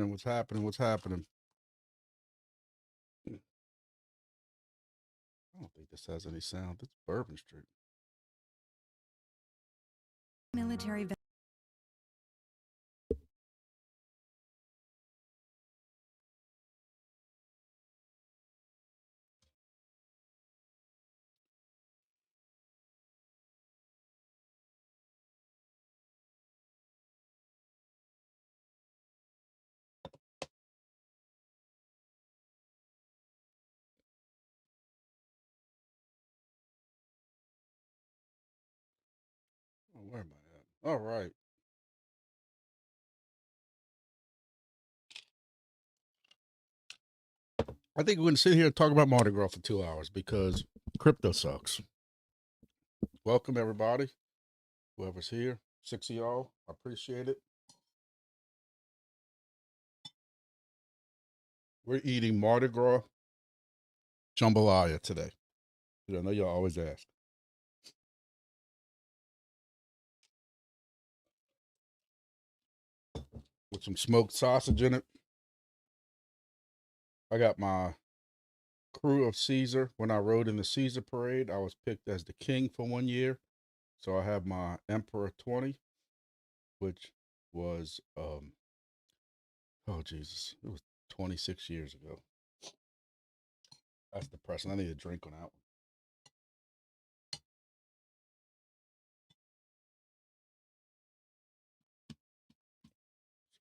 What's happening? What's happening? I don't think this has any sound. It's Bourbon Street. Military. Oh, where am I at? All right. I think we're going to sit here and talk about Mardi Gras for 2 hours because crypto sucks. Welcome, everybody. Whoever's here. 6 of y'all. I appreciate it. We're eating Mardi Gras jambalaya today. I know y'all always ask. With some smoked sausage in it. I got my crew of Caesar. When I rode in the Caesar parade, I was picked as the king for 1 year. So I have my Emperor 20, which was oh Jesus, it was 26 years ago. That's depressing. I need a drink on that one.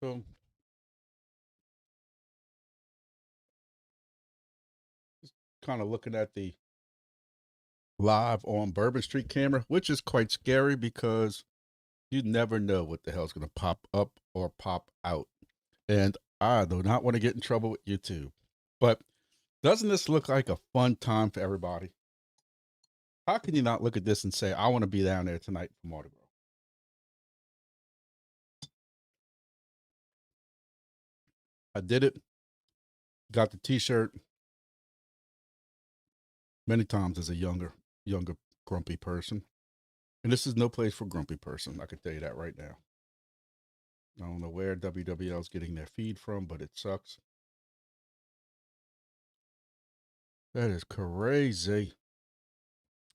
So just kind of looking at the live on Bourbon Street camera, which is quite scary because you never know what the hell's going to pop up or pop out. And I do not want to get in trouble with YouTube. But doesn't this look like a fun time for everybody? How can you not look at this and say, I want to be down there tonight for Mardi Gras? I did it. Got the t-shirt many times as a younger grumpy person. And this is no place for grumpy person. I can tell you that right now. I don't know where WWL is getting their feed from, but it sucks. That is crazy.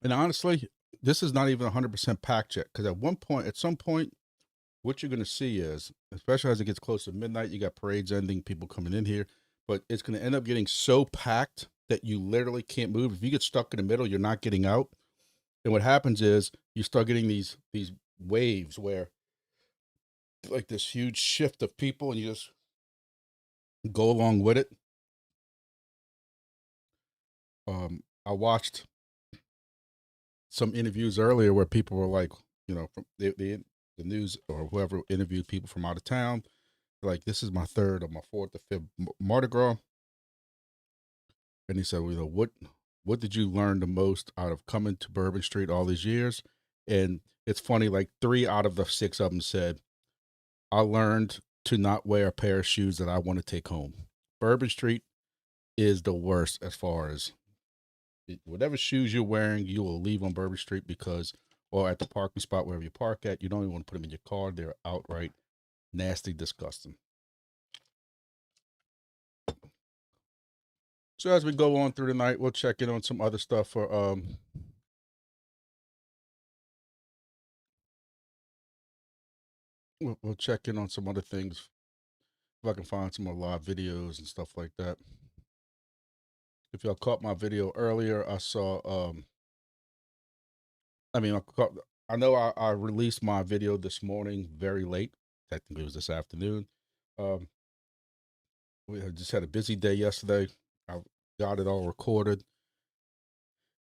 And honestly, this is not even 100% packed yet. Because at some point, what you're going to see is, especially as it gets close to midnight, you got parades ending, people coming in here, but it's going to end up getting so packed that you literally can't move. If you get stuck in the middle, you're not getting out. And what happens is you start getting these waves where like this huge shift of people and you just go along with it. I watched some interviews earlier where people were like, from the news or whoever interviewed people from out of town, like, this is my third or my fourth or fifth Mardi Gras. And he said, well, what did you learn the most out of coming to Bourbon Street all these years? And it's funny, like 3 out of the 6 of them said, I learned to not wear a pair of shoes that I want to take home. Bourbon Street is the worst as far as whatever shoes you're wearing, you will leave on Bourbon Street or at the parking spot, wherever you park at, you don't even want to put them in your car. They're outright nasty, disgusting. So as we go on through the night, we'll check in on some other stuff for we'll check in on some other things if I can find some more live videos and stuff like that. If y'all caught my video earlier, I saw I know I released my video this morning very late. Technically, it was this afternoon. We just had a busy day yesterday. I got it all recorded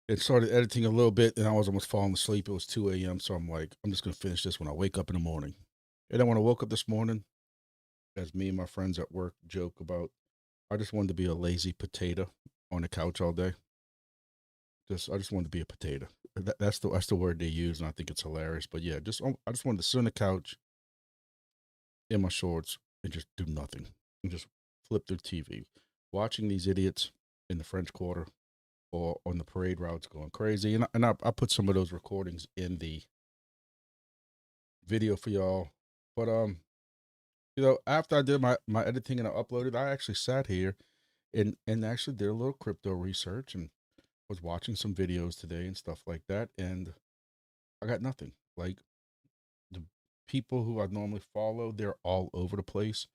and started editing a little bit, and I was almost falling asleep. It was 2 a.m., so I'm like, I'm just going to finish this when I wake up in the morning. And then when I woke up this morning, as me and my friends at work joke about, I just wanted to be a lazy potato on the couch all day. I just wanted to be a potato. That's the word they use, and I think it's hilarious. But yeah, I just wanted to sit on the couch in my shorts and just do nothing and just flip through TV, watching these idiots in the French Quarter or on the parade routes going crazy. And I put some of those recordings in the video for y'all. But After I did my editing and I uploaded, I actually sat here and actually did a little crypto research and was watching some videos today and stuff like that. And I got nothing. Like the people who I normally follow, they're all over the place.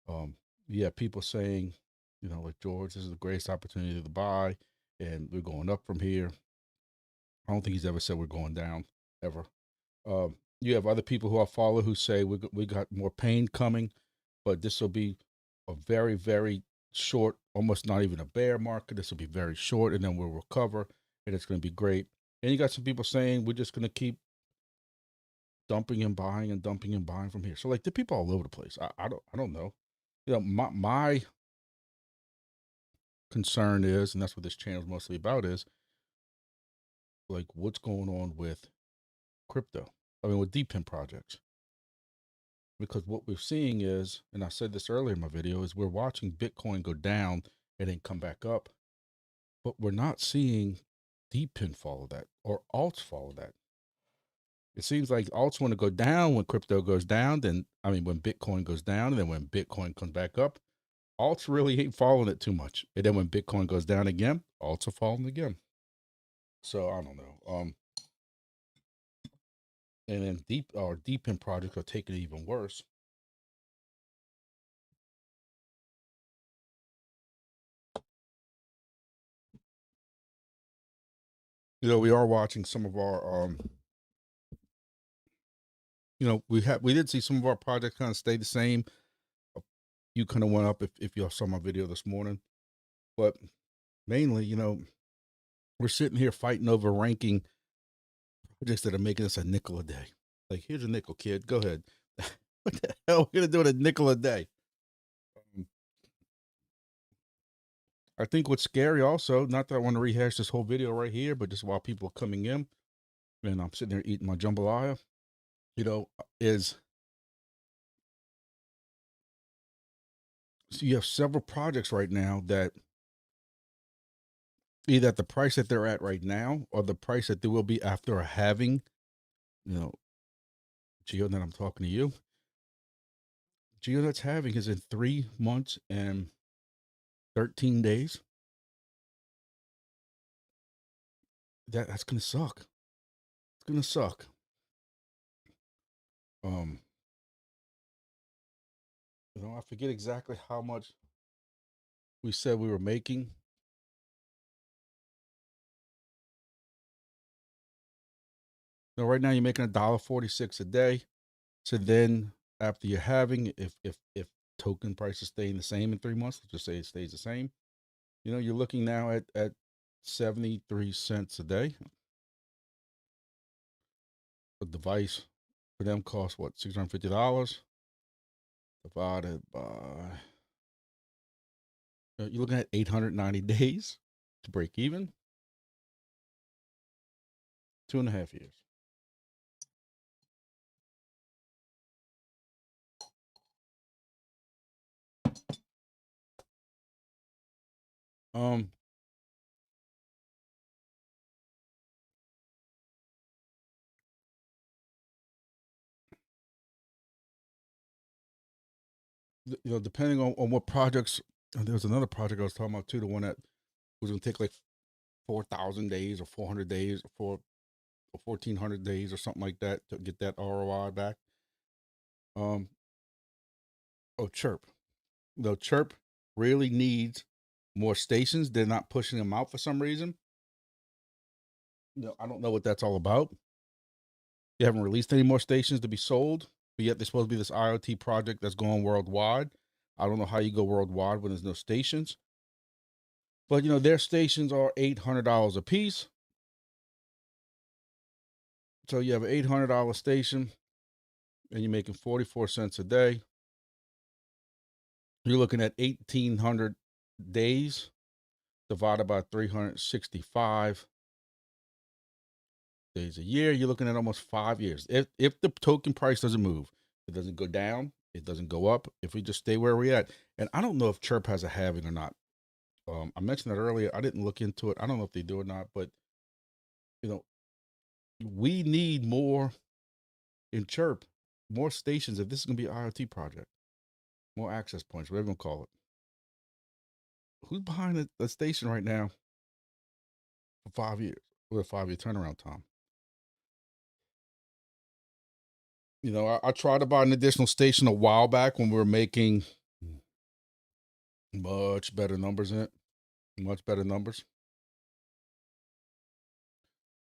Um, yeah, people saying, like George, this is the greatest opportunity to buy, and we're going up from here. I don't think he's ever said we're going down ever. You have other people who I follow who say we got more pain coming, but this will be a very, very short, almost not even a bear market. This will be very short, and then we'll recover, and it's going to be great. And you got some people saying we're just going to keep dumping and buying and dumping and buying from here. So like the people all over the place. I don't know. My concern is, and that's what this channel is mostly about, is like what's going on with crypto. I mean, with deep pin projects. Because what we're seeing is, and I said this earlier in my video, is we're watching Bitcoin go down and then come back up, but we're not seeing deep pin follow that or alts follow that. It seems like alts want to go down when crypto goes down, when Bitcoin goes down, and then when Bitcoin comes back up, alts really ain't following it too much. And then when Bitcoin goes down again, alts are falling again. So I don't know. And then deep pin projects are taking it even worse. We are watching some of our we did see some of our projects kind of stay the same. You kind of went up if y'all saw my video this morning, but mainly, we're sitting here fighting over ranking projects that are making us a nickel a day. Like, here's a nickel, kid. Go ahead. What the hell are we gonna do with a nickel a day? Um, I think what's scary also, not that I want to rehash this whole video right here, but just while people are coming in and I'm sitting there eating my jambalaya, is so you have several projects right now that either at the price that they're at right now or the price that they will be after a halving. Geo, that I'm talking to you. Geo that's halving is in 3 months and 13 days. That's gonna suck. It's gonna suck. Um, I forget exactly how much we said we were making. Right now you're making $1.46 a day. So then after you're having, if token prices staying the same in 3 months, let's just say it stays the same, you're looking now at 73 cents a day. A device for them costs what, $650 divided by, you're looking at 890 days to break even. 2.5 years. Um, depending on what projects, there was another project I was talking about too, the one that was going to take like 4,000 days or 400 days or 1,400 days or something like that to get that ROI back. Chirp. Though Chirp really needs more stations. They're not pushing them out for some reason. I don't know what that's all about. They haven't released any more stations to be sold, but yet there's supposed to be this IoT project that's going worldwide. I don't know how you go worldwide when there's no stations. But their stations are $800 a piece. So you have an $800 station and you're making 44 cents a day. You're looking at 1,800 days divided by 365 days a year. You're looking at almost 5 years. If the token price doesn't move, it doesn't go down, it doesn't go up. If we just stay where we're at, and I don't know if Chirp has a halving or not. I mentioned that earlier. I didn't look into it. I don't know if they do or not, but we need more in Chirp, more stations if this is going to be an IoT project. more access points, whatever you call it. Who's behind the station right now for 5 years with a 5-year turnaround time? You know, I tried to buy an additional station a while back when we were making much better numbers in it. Much better numbers.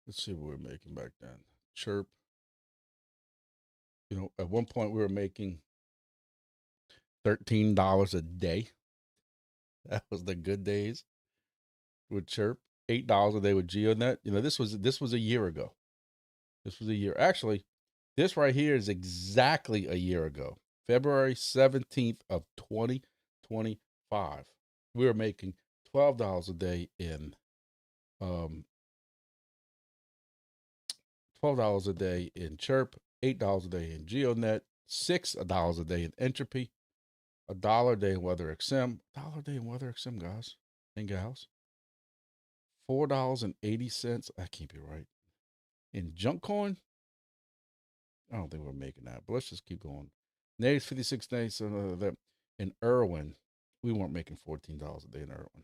Let's see what we were making back then. Chirp. You know, at one point we were making $13 a day. That was the good days with Chirp. $8 a day with GeoNet. You know, this was a year ago. This was a year. Actually, this right here is exactly a year ago. February 17th of 2025. We were making $12 a day in $12 a day in Chirp, $8 a day in GeoNet, $6 a day in Entropy, $1 a day in WeatherXM, $1 a day in WeatherXM, guys and gals, $4.80. That can't be right. In Junk Coin, I don't think we're making that, but let's just keep going. Nays 56 days. In Irwin, we weren't making $14 a day in Irwin.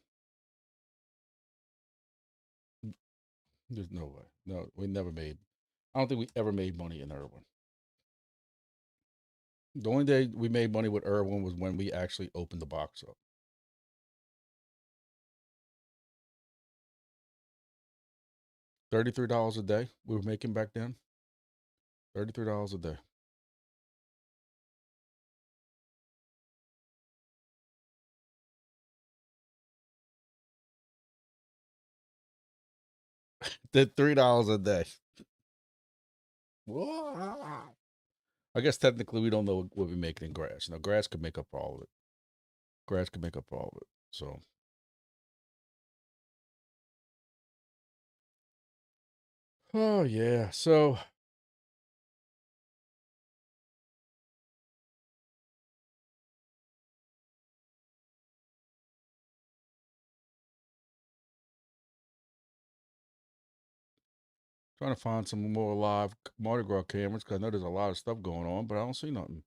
There's no way. No, we never made. I don't think we ever made money in Irwin. The only day we made money with Irwin was when we actually opened the box up. $33 a day we were making back then. $33 a day. Did $3 a day. I guess technically we don't know what we're making in Gras. You know, Gras could make up for all of it. Gras could make up for all of it. So, oh yeah. So trying to find some more live Mardi Gras cameras because I know there's a lot of stuff going on, but I don't see nothing.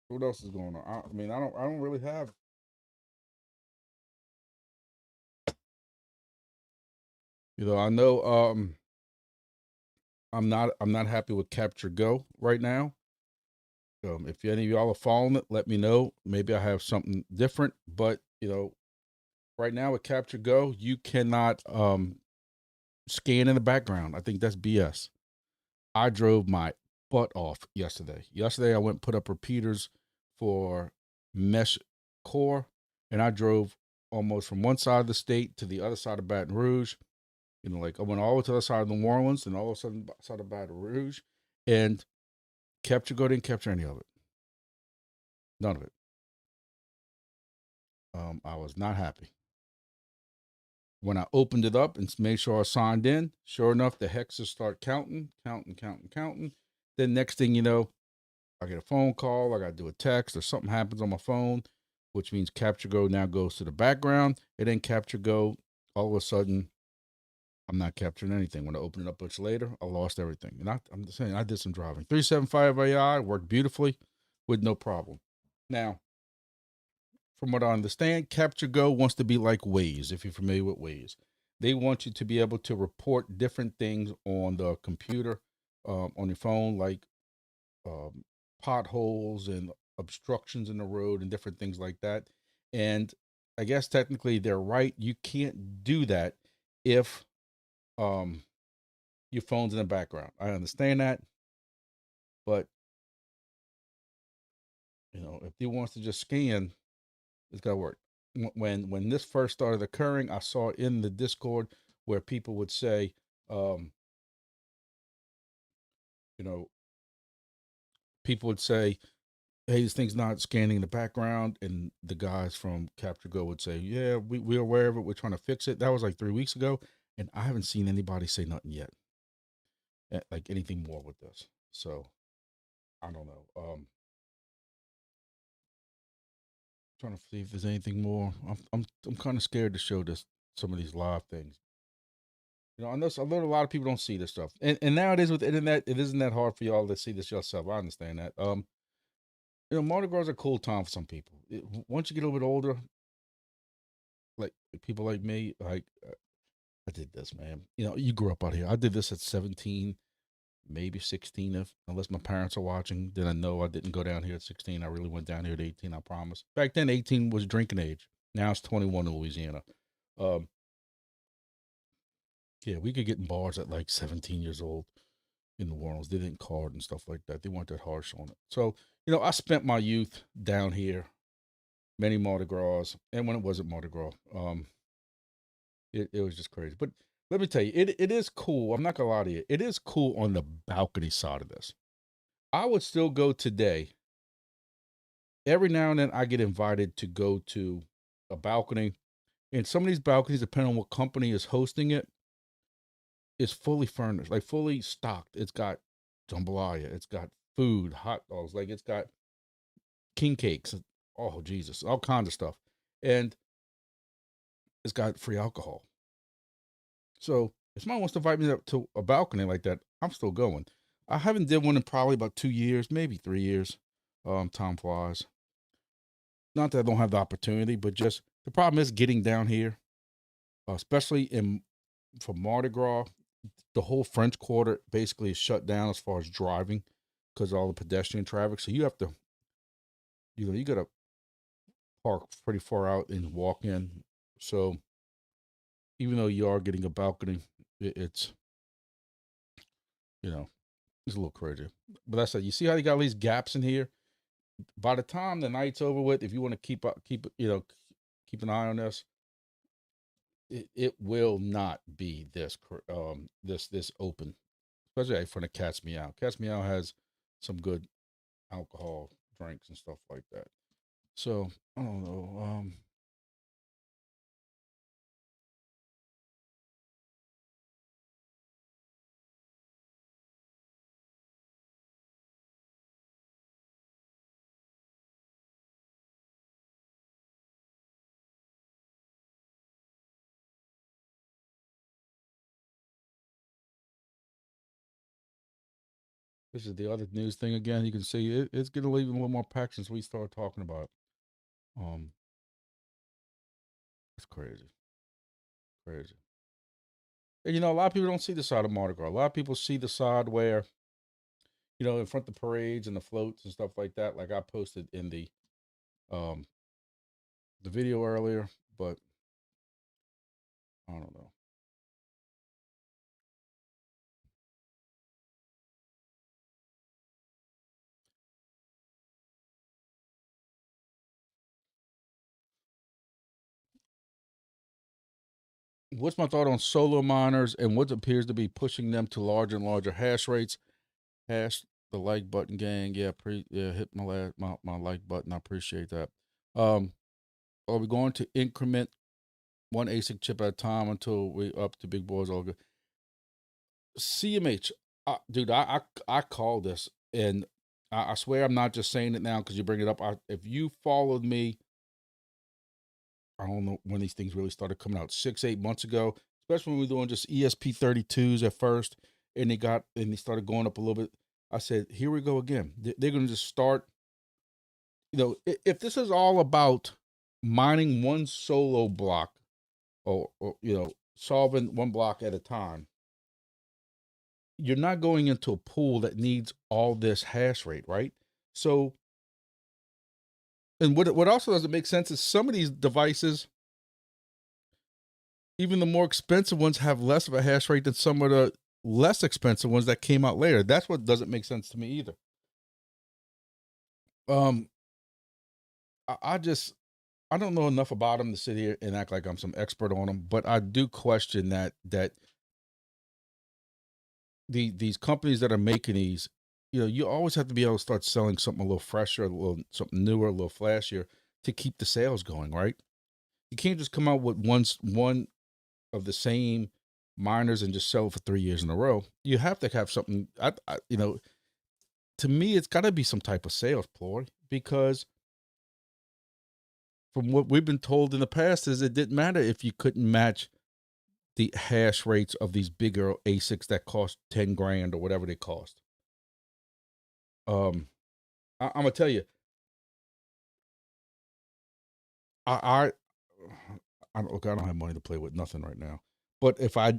What else is going on? I mean, I don't really have. You know, I know. I'm not happy with CapturGO right now. If any of y'all are following it, let me know. Maybe I have something different. But you know, right now with CapturGO, you cannot scan in the background. I think that's BS. I drove my butt off yesterday. Yesterday, I went and put up repeaters for mesh core, and I drove almost from one side of the state to the other side of Baton Rouge. You know, like I went all the way to the other side of New Orleans and all of a sudden side of Baton Rouge, and CapturGO didn't capture any of it. None of it. I was not happy. When I opened it up and made sure I signed in, sure enough, the hexes start counting. Then next thing you know, I get a phone call, I got to do a text, or something happens on my phone, which means CapturGO now goes to the background. And then CapturGO, all of a sudden, I'm not capturing anything. When I open it up much later, I lost everything. And I'm just saying, I did some driving. 375 AI worked beautifully with no problem. Now, from what I understand, CapturGO wants to be like Waze, if you're familiar with Waze. They want you to be able to report different things on the computer, on your phone, like um, potholes and obstructions in the road and different things like that. And I guess technically they're right. You can't do that if um, your phone's in the background. I understand that, but you know, if he wants to just scan, it's gotta work. When this first started occurring, I saw in the Discord where people would say, um, you know, people would say, "Hey, this thing's not scanning in the background," and the guys from CapturGO would say, "Yeah, we're aware of it. We're trying to fix it." That was like 3 weeks ago, and I haven't seen anybody say nothing yet, like anything more with this. So I don't know. trying to see if there's anything more. I'm kind of scared to show this some of these live things. I know a lot of people don't see this stuff, and nowadays with the internet, it isn't that hard for y'all to see this yourself. I understand that. Mardi Gras is a cool time for some people. Once you get a little bit older, like people like me, like I did this, man. You grew up out here. I did this at 17, maybe 16, unless my parents are watching. Then I know I didn't go down here at 16. I really went down here at 18. I promise. Back then, 18 was drinking age. Now it's 21 in Louisiana. Um, yeah, we could get in bars at like 17 years old in New Orleans. They didn't card and stuff like that. They weren't that harsh on it. So, I spent my youth down here, many Mardi Gras, and when it wasn't Mardi Gras, it was just crazy. But let me tell you, it is cool. I'm not gonna lie to you. It is cool on the balcony side of this. I would still go today. Every now and then I get invited to go to a balcony. And some of these balconies, depending on what company is hosting it, is fully furnished, like fully stocked. It's got jambalaya, it's got food, hot dogs, like it's got king cakes. Oh Jesus, all kinds of stuff. And it's got free alcohol. So if somebody wants to invite me up to a balcony like that, I'm still going. I haven't did one in probably about 2 years, maybe 3 years. Time flies. Not that I don't have the opportunity, but just the problem is getting down here, especially for Mardi Gras. The whole French Quarter basically is shut down as far as driving because of all the pedestrian traffic. So you have to, you got to park pretty far out and walk in. So even though you are getting a balcony, it's it's a little crazy. But that's it. You see how you got all these gaps in here? By the time the night's over with, if you want to keep keep an eye on this, it will not be this open, especially in front of Cat's Meow. Cat's Meow has some good alcohol drinks and stuff like that. So I don't know. This is the other news thing again. You can see it's getting even a little more packed since we started talking about. It's crazy, crazy. And a lot of people don't see the side of Mardi Gras. A lot of people see the side where in front of the parades and the floats and stuff like that. Like I posted in um the video earlier, but I don't know. What's my thought on solar miners and what appears to be pushing them to larger and larger hash rates? Hash the like button, gang. Yeah, hit my like button. I appreciate that. Are we going to increment one ASIC chip at a time until we up to big boys all good? CMH, dude, I call this, and I swear I'm not just saying it now because you bring it up. If you followed me, I don't know when these things really started coming out, 6-8 months ago, especially when we were doing just ESP32s at first, and they started going up a little bit. I said, here we go again. They're going to just start. If this is all about mining one solo block, or solving one block at a time, you're not going into a pool that needs all this hash rate, right? So, and what also doesn't make sense is some of these devices, even the more expensive ones, have less of a hash rate than some of the less expensive ones that came out later. That's what doesn't make sense to me either. I don't know enough about them to sit here and act like I'm some expert on them, but I do question that these companies that are making these, you always have to be able to start selling something a little fresher, something newer, a little flashier to keep the sales going, right? You can't just come out with one of the same miners and just sell it for 3 years in a row. You have to have something. To me, it's got to be some type of sales ploy because from what we've been told in the past is it didn't matter if you couldn't match the hash rates of these bigger ASICs that cost 10 grand or whatever they cost. I'm gonna tell you, I, I don't look. I don't have money to play with nothing right now. But if I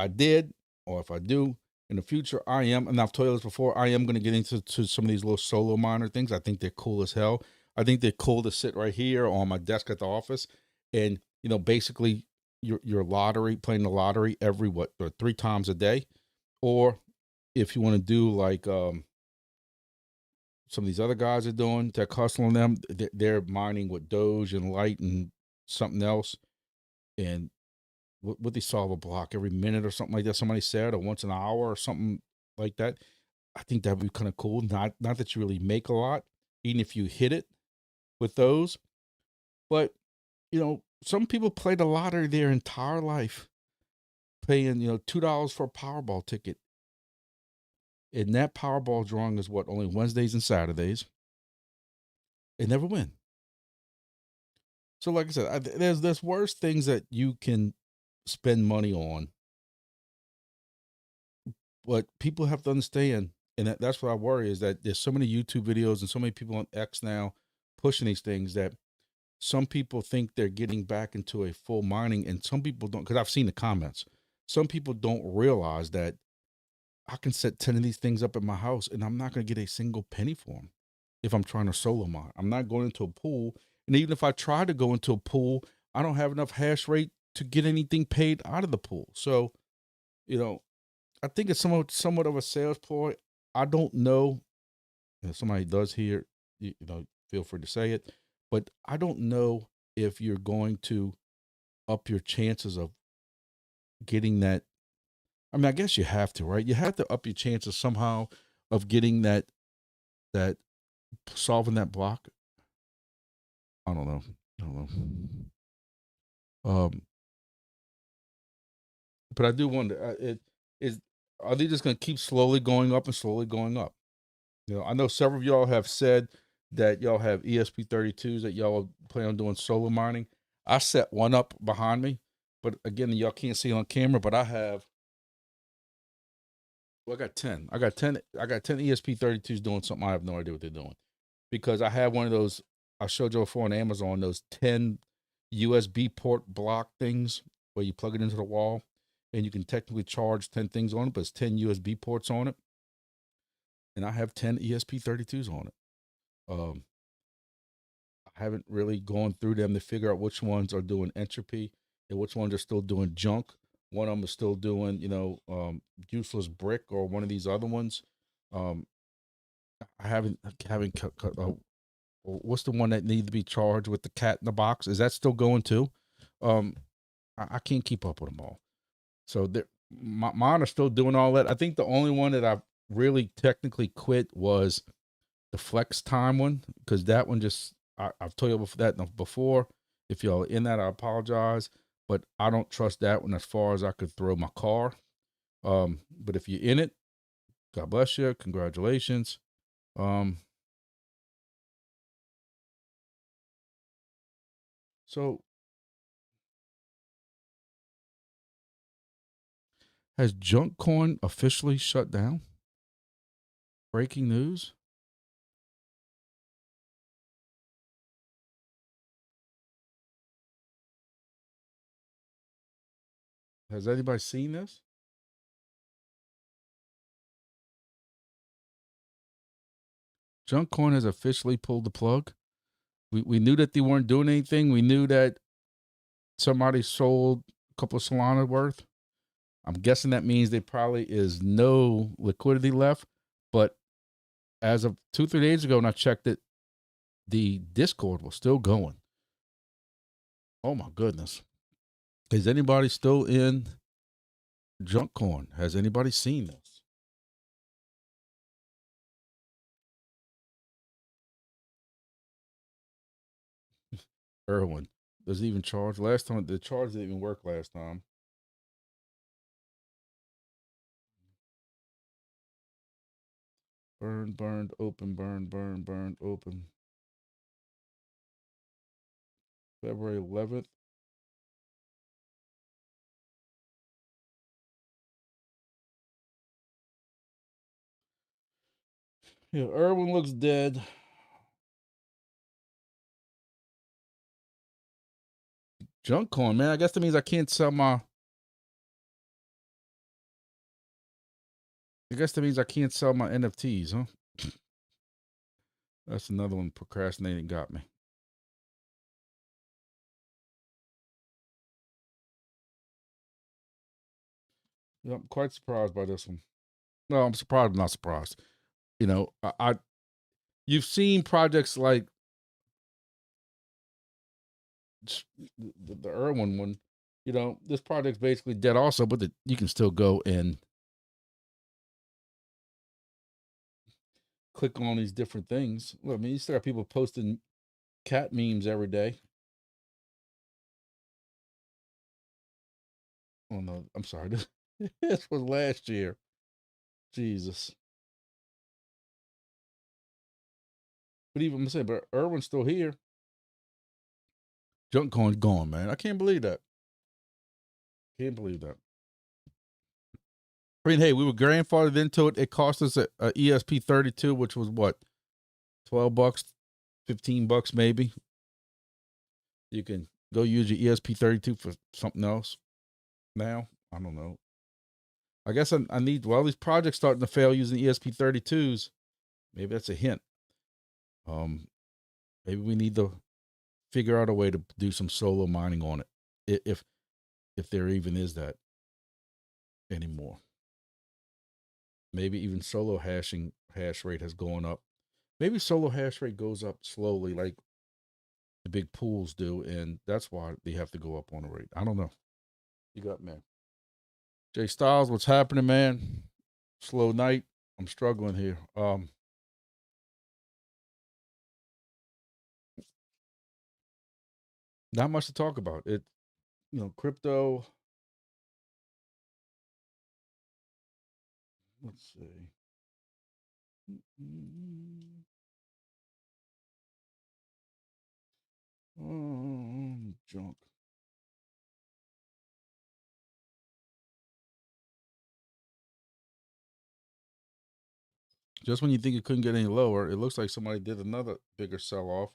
did or if I do in the future, I am, and I've told you this before, I am going to get into some of these little solo miner things. I think they're cool as hell. I think they're cool to sit right here on my desk at the office, and basically your lottery, playing the lottery every what or 3 times a day, or if you want to do like some of these other guys are doing, they're hustling them. They're mining with Doge and Light and something else, and what they solve a block every minute or something like that. Somebody said, or once an hour or something like that. I think that would be kind of cool. Not that you really make a lot, even if you hit it with those. But some people play the lottery their entire life, paying $2 for a Powerball ticket, and that Powerball drawing is what, only Wednesdays and Saturdays. They never win. So, like I said, there's worse things that you can spend money on. What people have to understand, and that's what I worry, is that there's so many YouTube videos and so many people on X now pushing these things that some people think they're getting back into a full mining, and some people don't, because I've seen the comments. Some people don't realize that I can set 10 of these things up at my house and I'm not going to get a single penny for them if I'm trying to solo mine. I'm not going into a pool. And even if I try to go into a pool, I don't have enough hash rate to get anything paid out of the pool. So, I think it's somewhat of a sales ploy. I don't know if somebody does hear, feel free to say it, but I don't know if you're going to up your chances of getting that. I mean, I guess you have to, right? You have to up your chances somehow of getting that solving that block. I don't know. I don't know. But I do wonder, are they just going to keep slowly going up and slowly going up? I know several of y'all have said that y'all have ESP32s that y'all plan on doing solo mining. I set one up behind me, but again, y'all can't see it on camera, but I have, well, I got 10. I got 10 ESP32s doing something I have no idea what they're doing. Because I have one of those, I showed you before on Amazon, those 10 USB port block things where you plug it into the wall and you can technically charge 10 things on it, but it's 10 USB ports on it. And I have 10 ESP32s on it. I haven't really gone through them to figure out which ones are doing entropy and which ones are still doing junk. One of them is still doing, useless brick, or one of these other ones. I haven't what's the one that needs to be charged with the cat in the box? Is that still going too? I can't keep up with them all. So mine are still doing all that. I think the only one that I've really technically quit was the flex time one, because that one just, I've told you that before. If y'all are in that, I apologize, but I don't trust that one as far as I could throw my car. But if you're in it, God bless you. Congratulations. So has junk coin officially shut down? Breaking news. Has anybody seen this? Junk coin has officially pulled the plug. We knew that they weren't doing anything. We knew that somebody sold a couple of Solana worth. I'm guessing that means there probably is no liquidity left. But as of 2-3 days ago, when I checked it, the Discord was still going. Oh my goodness. Is anybody still in junk coin? Has anybody seen this? Erwin, does it even charge? Last time, the charge didn't even work last time. Burn, burned, open, burn, burn, burned, open. February 11th. Yeah, Irwin looks dead. Junk coin, man. I guess that means I can't sell my. I guess that means I can't sell my NFTs, huh? That's another one procrastinating got me. Yeah, I'm quite surprised by this one. No, I'm surprised, but not surprised. You know, you've seen projects like the Irwin one. You know, this project's basically dead also, but you can still go and click on these different things. Well, I mean, you still have people posting cat memes every day. Oh no, I'm sorry. This was last year. Jesus. But even I'm saying, but Irwin's still here. Junk coin's gone, man. I can't believe that. Can't believe that. I mean, hey, we were grandfathered into it. It cost us a ESP32, which was what, $12, $15 maybe. You can go use your ESP32 for something else. Now, I don't know. I guess I need. Well, these projects starting to fail using ESP32s. Maybe that's a hint. Maybe we need to figure out a way to do some solo mining on it, if there even is that anymore. Maybe even solo hash rate has gone up. Maybe solo hash rate goes up slowly, like the big pools do, and that's why they have to go up on the rate. I don't know. You got me. Jay Styles, what's happening, man? Slow night. I'm struggling here. Not much to talk about. Crypto. Let's see. Junk. Just when you think it couldn't get any lower, it looks like somebody did another bigger sell off.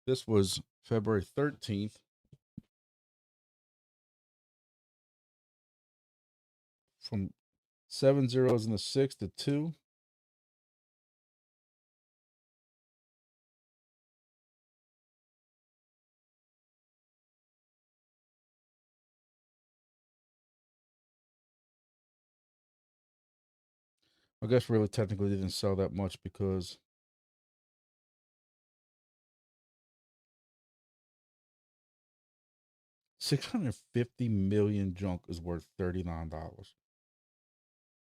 This was February 13th. From 7 zeros in the 6 to 2. I guess really technically didn't sell that much because $650 million junk is worth $39.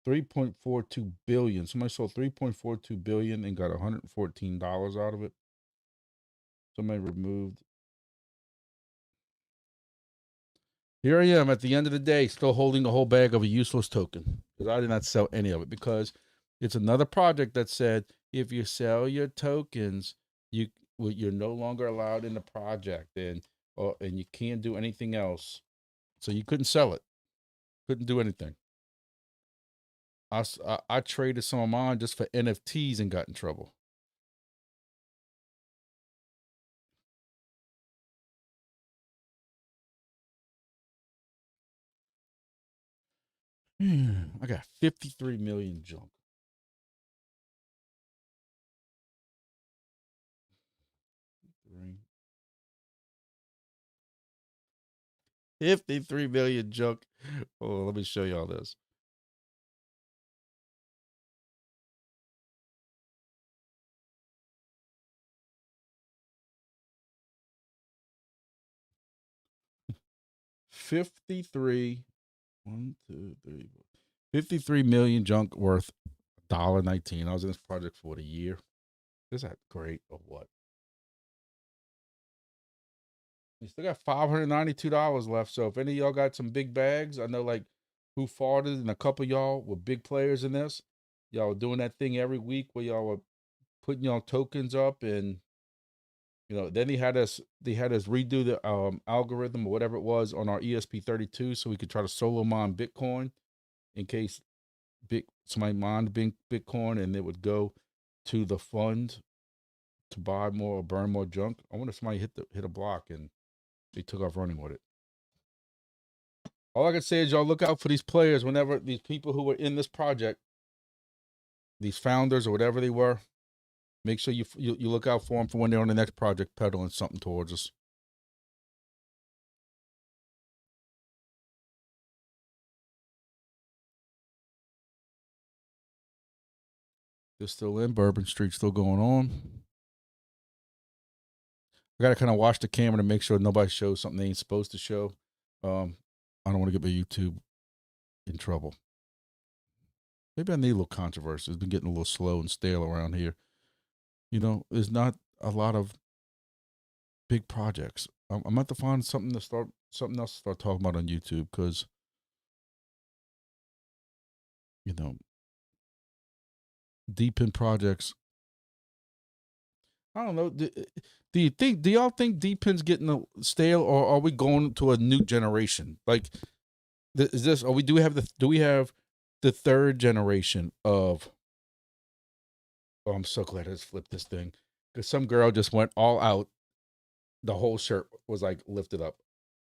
3.42 billion. Somebody sold 3.42 billion and got $114 out of it. Somebody removed. Here I am at the end of the day, still holding the whole bag of a useless token because I did not sell any of it because it's another project that said if you sell your tokens, you're no longer allowed in the project and you can't do anything else. So you couldn't sell it, couldn't do anything. I traded some of mine just for NFTs and got in trouble. I got 53 million junk. Three. 53 million junk. Oh, let me show y'all this. $53 million junk worth $1.19. I was in this project for a year. Is that great or what? We still got $592 left. So if any of y'all got some big bags, I know like Who Farted and a couple of y'all were big players in this. Y'all were doing that thing every week where y'all were putting y'all tokens up and Then they had us redo the algorithm or whatever it was on our ESP32 so we could try to solo mine Bitcoin in case somebody mined Bitcoin and it would go to the fund to buy more or burn more junk. I wonder if somebody hit a block and they took off running with it. All I can say is y'all look out for these players whenever these people who were in this project, these founders or whatever they were, make sure you look out for them for when they're on the next project peddling something towards us. They're still in Bourbon Street, still going on. I gotta kind of watch the camera to make sure nobody shows something they ain't supposed to show. I don't want to get my YouTube in trouble. Maybe I need a little controversy. It's been getting a little slow and stale around here. There's not a lot of big projects. I'm about to find something else to start talking about on YouTube because deep in projects. I don't know. Do y'all think deep in's getting stale, or are we going to a new generation? Like, do we have the third generation of? Oh, I'm so glad I just flipped this thing because some girl just went all out. The whole shirt was like lifted up.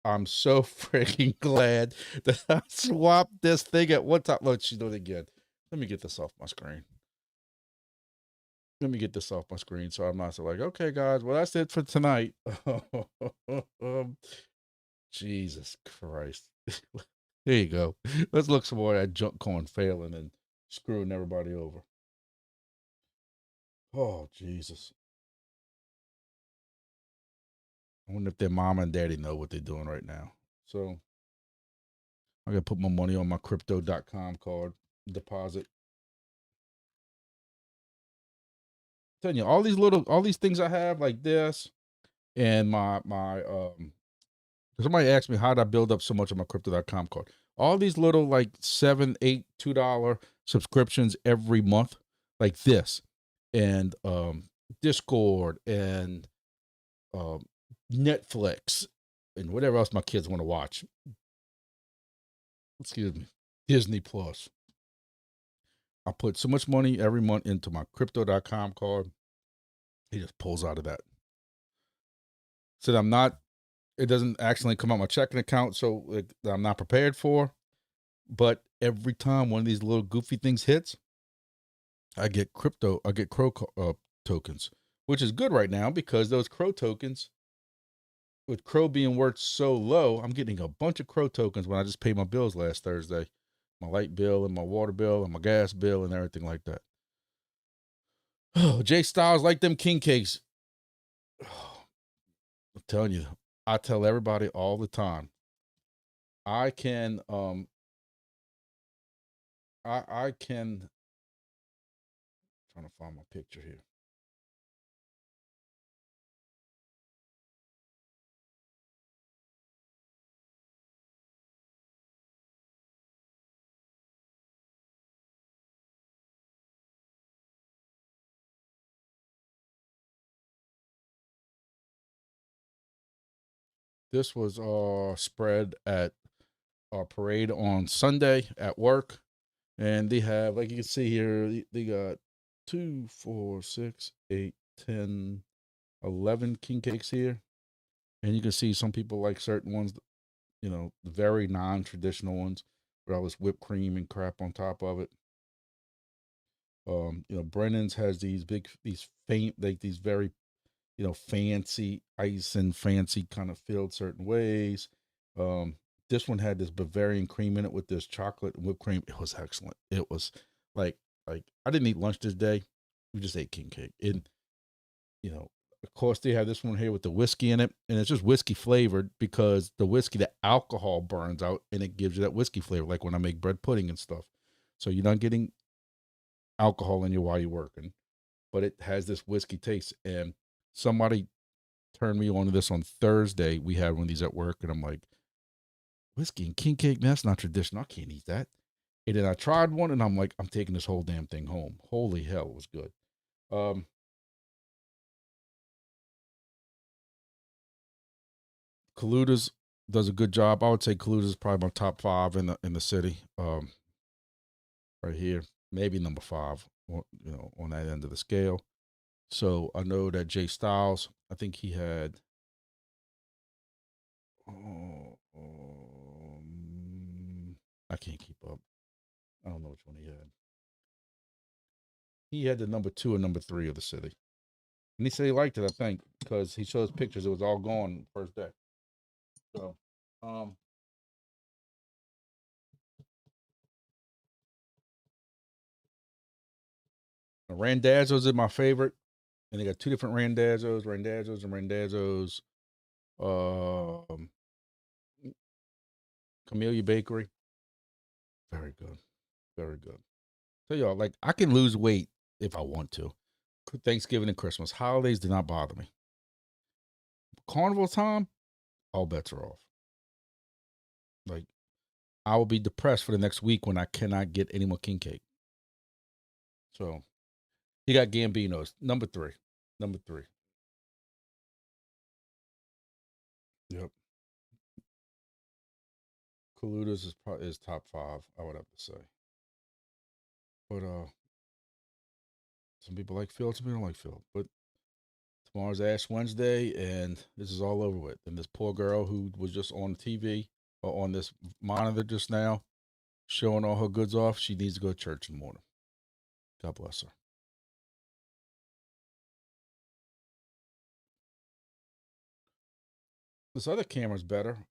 I'm so freaking glad that I swapped this thing at one time. Look, she's doing it again. Let me get this off my screen. So I'm not so like, okay, guys, well, that's it for tonight. Jesus Christ. There you go. Let's look some more of that junk corn failing and screwing everybody over. Oh, Jesus. I wonder if their mom and daddy know what they're doing right now. So I got to put my money on my crypto.com card deposit. I'm telling you, all these things I have like this and my somebody asked me how did I build up so much of my crypto.com card. All these little like $7, $8, $2 subscriptions every month, like this, and Discord and Netflix and whatever else my kids want to watch. Excuse me, Disney Plus. I put so much money every month into my crypto.com card. He just pulls out of that. So it doesn't actually come out my checking account, so I'm not prepared for. But every time one of these little goofy things hits, I get Crow tokens, which is good right now because those Crow tokens, with Crow being worth so low, I'm getting a bunch of Crow tokens when I just paid my bills last Thursday. My light bill and my water bill and my gas bill and everything like that. Oh, Jay Styles like them king cakes. Oh, I'm telling you, I tell everybody all the time. I can I can trying to find my picture here. This was spread at our parade on Sunday at work. And they have, like you can see here, they got 2, 4, 6, 8, 10, 11 king cakes here. And you can see some people like certain ones, very non-traditional ones with all this whipped cream and crap on top of it. Brennan's has these very, fancy ice and fancy kind of filled certain ways. This one had this Bavarian cream in it with this chocolate and whipped cream. It was excellent. It was like I didn't eat lunch this day. We just ate king cake. And of course they have this one here with the whiskey in it, and it's just whiskey flavored because the whiskey, the alcohol burns out and it gives you that whiskey flavor, like when I make bread pudding and stuff. So you're not getting alcohol in you while you're working, but it has this whiskey taste. And somebody turned me on to this on Thursday. We had one of these at work, and I'm like, whiskey and king cake, man, that's not traditional. I can't eat that. And then I tried one, and I'm like, I'm taking this whole damn thing home. Holy hell, it was good. Kalutas does a good job. I would say Kalutas is probably my top 5 in the city. Right here, maybe number 5. On that end of the scale. So I know that Jay Styles, I think he had. I can't keep up. I don't know which one he had. He had the number 2 and number 3 of the city. And he said he liked it, I think, because he shows pictures. It was all gone the first day. So, Randazzo's is my favorite. And they got 2 different Randazzos, and Randazzos. Camellia Bakery. Very good. Very good. So y'all, like, I can lose weight if I want to. Thanksgiving and Christmas. Holidays do not bother me. Carnival time, all bets are off. Like, I will be depressed for the next week when I cannot get any more king cake. So, you got Gambino's, number 3. Number 3. Yep. Kalutas is top 5, I would have to say. But some people like Phil, some people don't like Phil. But tomorrow's Ash Wednesday, and this is all over with. And this poor girl who was just on TV or on this monitor just now, showing all her goods off, she needs to go to church in the morning. God bless her. This other camera's better,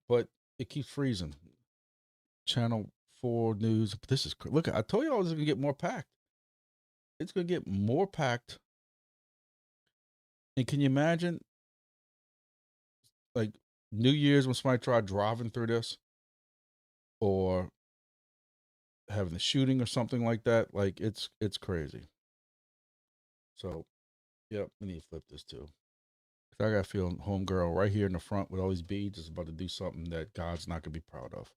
but it keeps freezing. Channel 4 news. This is look. I told you I was going to get more packed. It's going to get more packed. And can you imagine, like, New Year's when somebody tried driving through this, or having a shooting or something like that? Like, it's crazy. So, yep, we need to flip this too. I got a feeling homegirl right here in the front with all these beads is about to do something that God's not going to be proud of.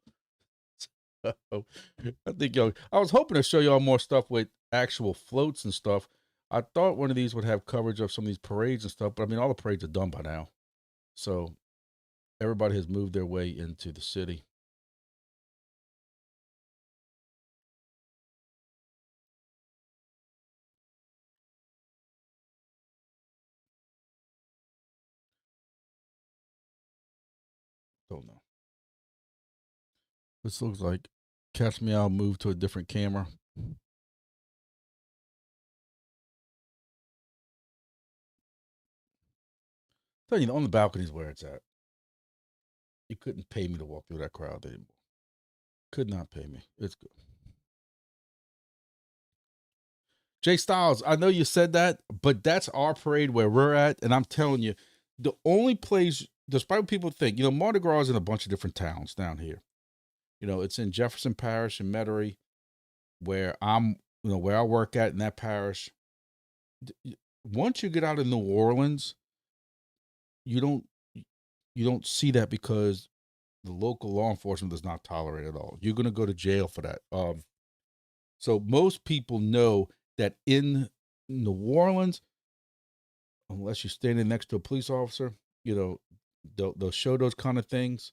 So, I think I was hoping to show y'all more stuff with actual floats and stuff. I thought one of these would have coverage of some of these parades and stuff, but I mean, all the parades are done by now. So everybody has moved their way into the city. Don't know. This looks like Catch Me Out moved to a different camera. Tell you, on the balcony is where it's at. You couldn't pay me to walk through that crowd anymore. Could not pay me. It's good. Jay Styles, I know you said that, but that's our parade where we're at. And I'm telling you, the only place, despite what people think, Mardi Gras is in a bunch of different towns down here. It's in Jefferson Parish and Metairie, where where I work at in that parish. Once you get out of New Orleans, you don't see that because the local law enforcement does not tolerate it at all. You're going to go to jail for that. So most people know that in New Orleans, unless you're standing next to a police officer, they'll show those kind of things.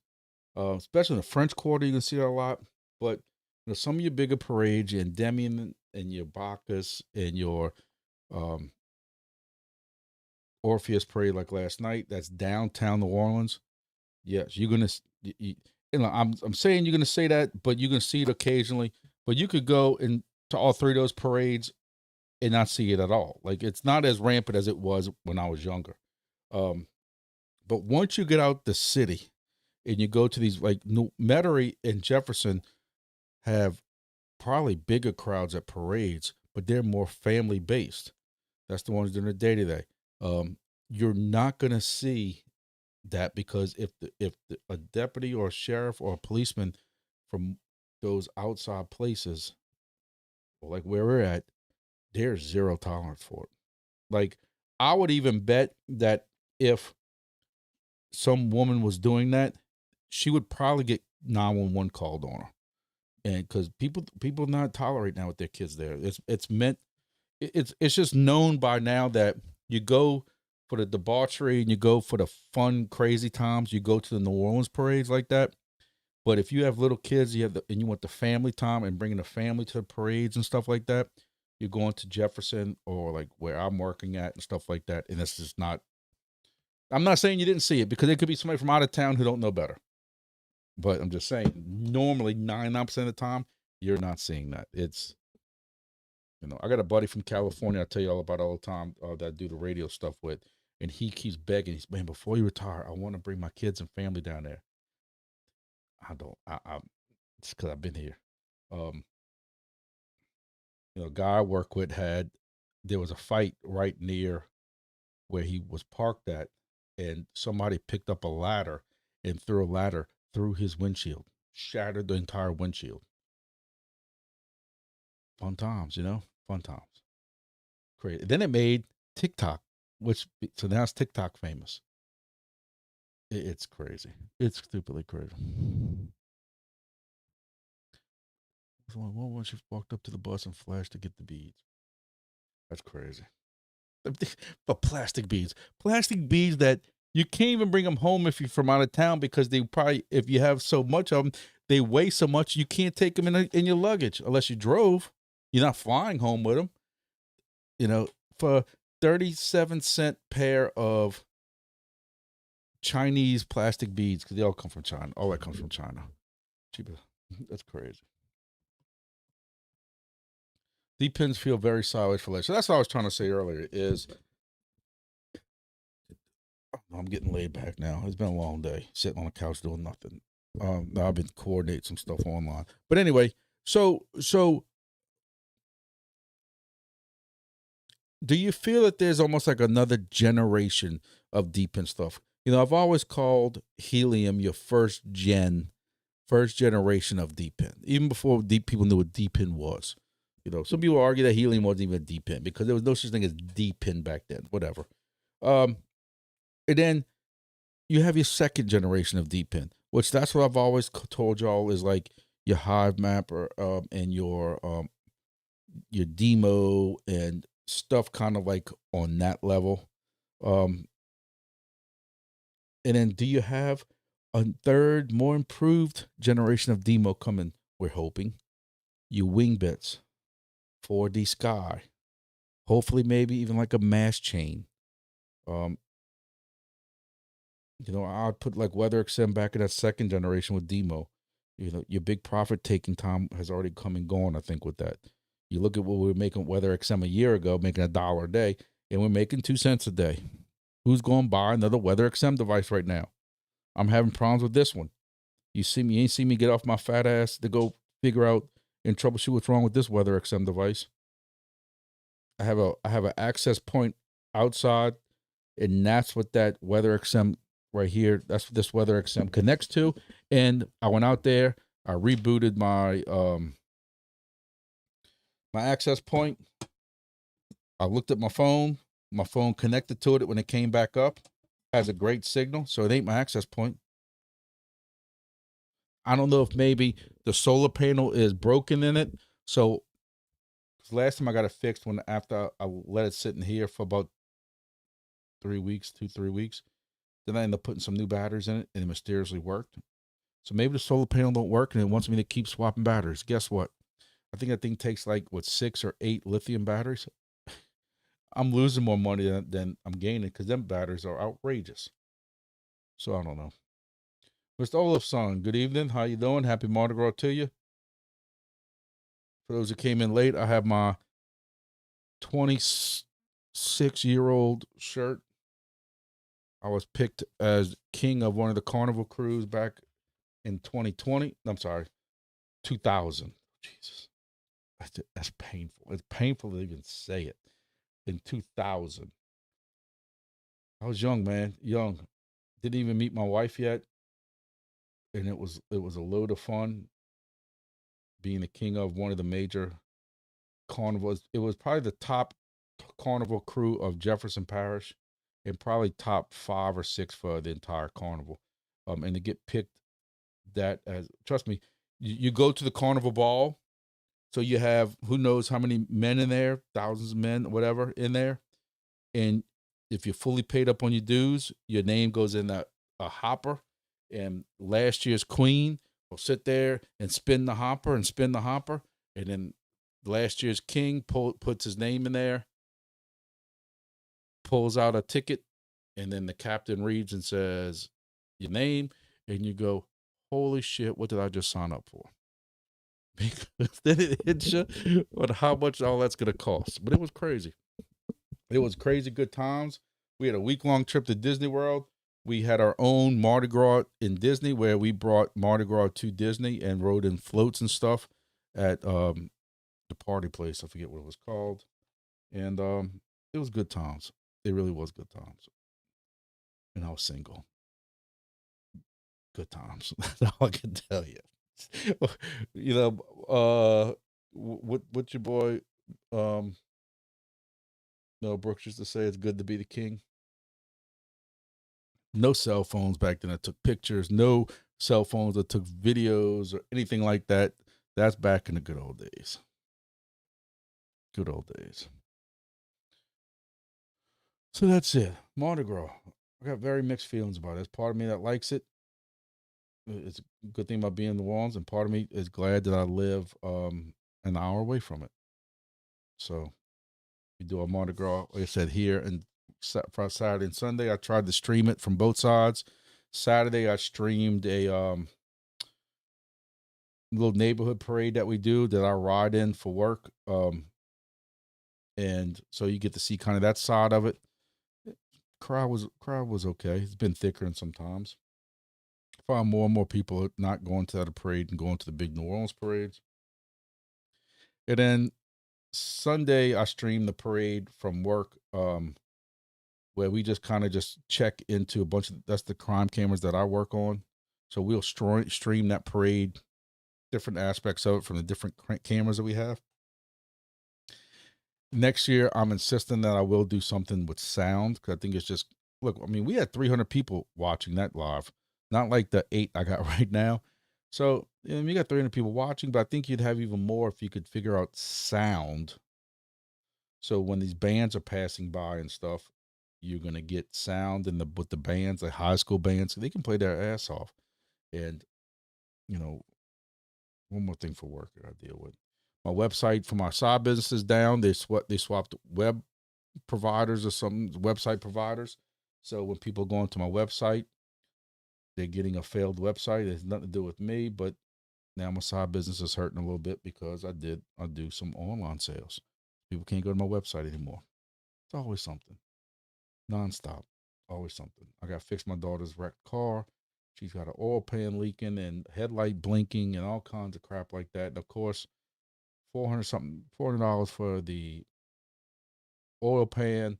Especially in the French Quarter, you can see that a lot. But some of your bigger parades, your Endymion and your Bacchus and your Orpheus parade, like last night, that's downtown New Orleans. Yes, you're gonna. I'm saying you're gonna say that, but you're gonna see it occasionally. But you could go to all 3 of those parades and not see it at all. Like, it's not as rampant as it was when I was younger. But once you get out the city and you go to these, like, Metairie and Jefferson have probably bigger crowds at parades, but they're more family based. That's the ones doing the day-to-day. You're not going to see that, because if a deputy or a sheriff or a policeman from those outside places, like where we're at, there's zero tolerance for it. Like, I would even bet that if some woman was doing that, she would probably get 911 called on her. And because people not tolerate now with their kids there. It's just known by now that you go for the debauchery and you go for the fun, crazy times, you go to the New Orleans parades like that. But if you have little kids, and you want the family time and bringing the family to the parades and stuff like that, you're going to Jefferson or like where I'm working at and stuff like that. And this is not. I'm not saying you didn't see it because it could be somebody from out of town who don't know better. But I'm just saying, normally 99% of the time, you're not seeing that. It's, I got a buddy from California I tell you all about all the time that I do the radio stuff with, and he keeps begging. He's, man, before you retire, I want to bring my kids and family down there. I don't. It's because I've been here. A guy I work with there was a fight right near where he was parked at, and somebody picked up a ladder and threw a ladder through his windshield, shattered the entire windshield. Fun times, fun times. Crazy. Then it made TikTok, so now it's TikTok famous. It's crazy. It's stupidly crazy. One she walked up to the bus and flashed to get the beads. That's crazy. But plastic beads that you can't even bring them home if you're from out of town because they probably, if you have so much of them, they weigh so much you can't take them in your luggage unless you drove. You're not flying home with them. For 37-cent pair of Chinese plastic beads, because they all come from China. All that comes from China. Cheaper. That's crazy. Deep pins feel very solid for later. So that's what I was trying to say earlier is I'm getting laid back now. It's been a long day sitting on the couch doing nothing. Now I've been coordinating some stuff online. But anyway, so do you feel that there's almost like another generation of deep pin stuff? I've always called helium your first generation of deep pin, even before people knew what deep pin was. Some people argue that helium wasn't even a deep pin because there was no such thing as deep pin back then. Whatever. And then you have your second generation of deep pin, which that's what I've always told y'all is like your hive mapper and your demo and stuff kind of like on that level. And then do you have a third, more improved generation of demo coming? We're hoping. Your Wingbits, 4D Sky, hopefully maybe even like a mass chain. I'd put like Weather XM back in that second generation with demo. Your big profit taking time has already come and gone, I think, with that. You look at what we were making Weather XM a year ago, making $1 a day, and we're making 2 cents a day. Who's going to buy another Weather XM device right now? I'm having problems with this one. You ain't see me get off my fat ass to go figure out and troubleshoot what's wrong with this Weather XM device. I have an access point outside, and that's what that Weather XM right here, that's what this Weather XM connects to. And I went out there, I rebooted my my access point. I looked at my phone connected to it when it came back up. Has a great signal, so it ain't my access point. I don't know if maybe the solar panel is broken in it. So last time I got it fixed after I let it sit in here for about 3 weeks, 2-3 weeks. Then I ended up putting some new batteries in it, and it mysteriously worked. So maybe the solar panel don't work, and it wants me to keep swapping batteries. Guess what? I think that thing takes 6 or 8 lithium batteries. I'm losing more money than I'm gaining because them batteries are outrageous. So I don't know. Mr. Olafson, good evening. How you doing? Happy Mardi Gras to you. For those who came in late, I have my 26-year-old shirt. I was picked as king of one of the carnival crews back in 2020. I'm sorry, 2000. Jesus, that's painful. It's painful to even say it. In 2000, I was young, man. Young. Didn't even meet my wife yet, and it was a load of fun being the king of one of the major carnivals. It was probably the top carnival crew of Jefferson Parish, and probably top 5 or 6 for the entire carnival. And to get picked that as, trust me, you go to the carnival ball, so you have who knows how many men in there, thousands of men, whatever in there, and if you're fully paid up on your dues, your name goes in a hopper, and last year's queen will sit there and spin the hopper and spin the hopper, and then last year's king puts his name in there, pulls out a ticket, and then the captain reads and says your name, and you go, holy shit, what did I just sign up for? Because then it hits you on how much all that's going to cost. But it was crazy. It was crazy good times. We had a week-long trip to Disney World. We had our own Mardi Gras in Disney, where we brought Mardi Gras to Disney and rode in floats and stuff at the party place. I forget what it was called. And it was good times. It really was good times. And I was single. Good times. That's all I can tell you. You know, what your boy Mel Brooks used to say, it's good to be the king. No cell phones back then that took pictures, no cell phones that took videos or anything like that. That's back in the good old days. Good old days. So that's it. Mardi Gras. I got very mixed feelings about it. There's part of me that likes it. It's a good thing about being in New Orleans, and part of me is glad that I live an hour away from it. So we do a Mardi Gras, like I said, here, and for Saturday and Sunday. I tried to stream it from both sides. Saturday I streamed a little neighborhood parade that we do that I ride in for work. And so you get to see kind of that side of it. Crowd was okay. It's been thicker than sometimes. I find more and more people not going to that parade and going to the big New Orleans parades. And then Sunday I streamed the parade from work, where we just kind of just check into a bunch of, that's the crime cameras that I work on. So we'll stream that parade, different aspects of it from the different cameras that we have. Next year, I'm insisting that I will do something with sound, because I think it's just, look, I mean, we had 300 people watching that live, not like the 8 I got right now. So you got 300 people watching, but I think you'd have even more if you could figure out sound. So when these bands are passing by and stuff, you're gonna get sound in with the bands, like high school bands, they can play their ass off. And one more thing for work that I deal with. My website for my side business is down. They swapped web providers or some website providers. So when people go onto my website, they're getting a failed website. It has nothing to do with me, but now my side business is hurting a little bit because I do some online sales. People can't go to my website anymore. It's always something. Nonstop. Always something. I got to fix my daughter's wrecked car. She's got an oil pan leaking and headlight blinking and all kinds of crap like that. And of course, $400 for the oil pan,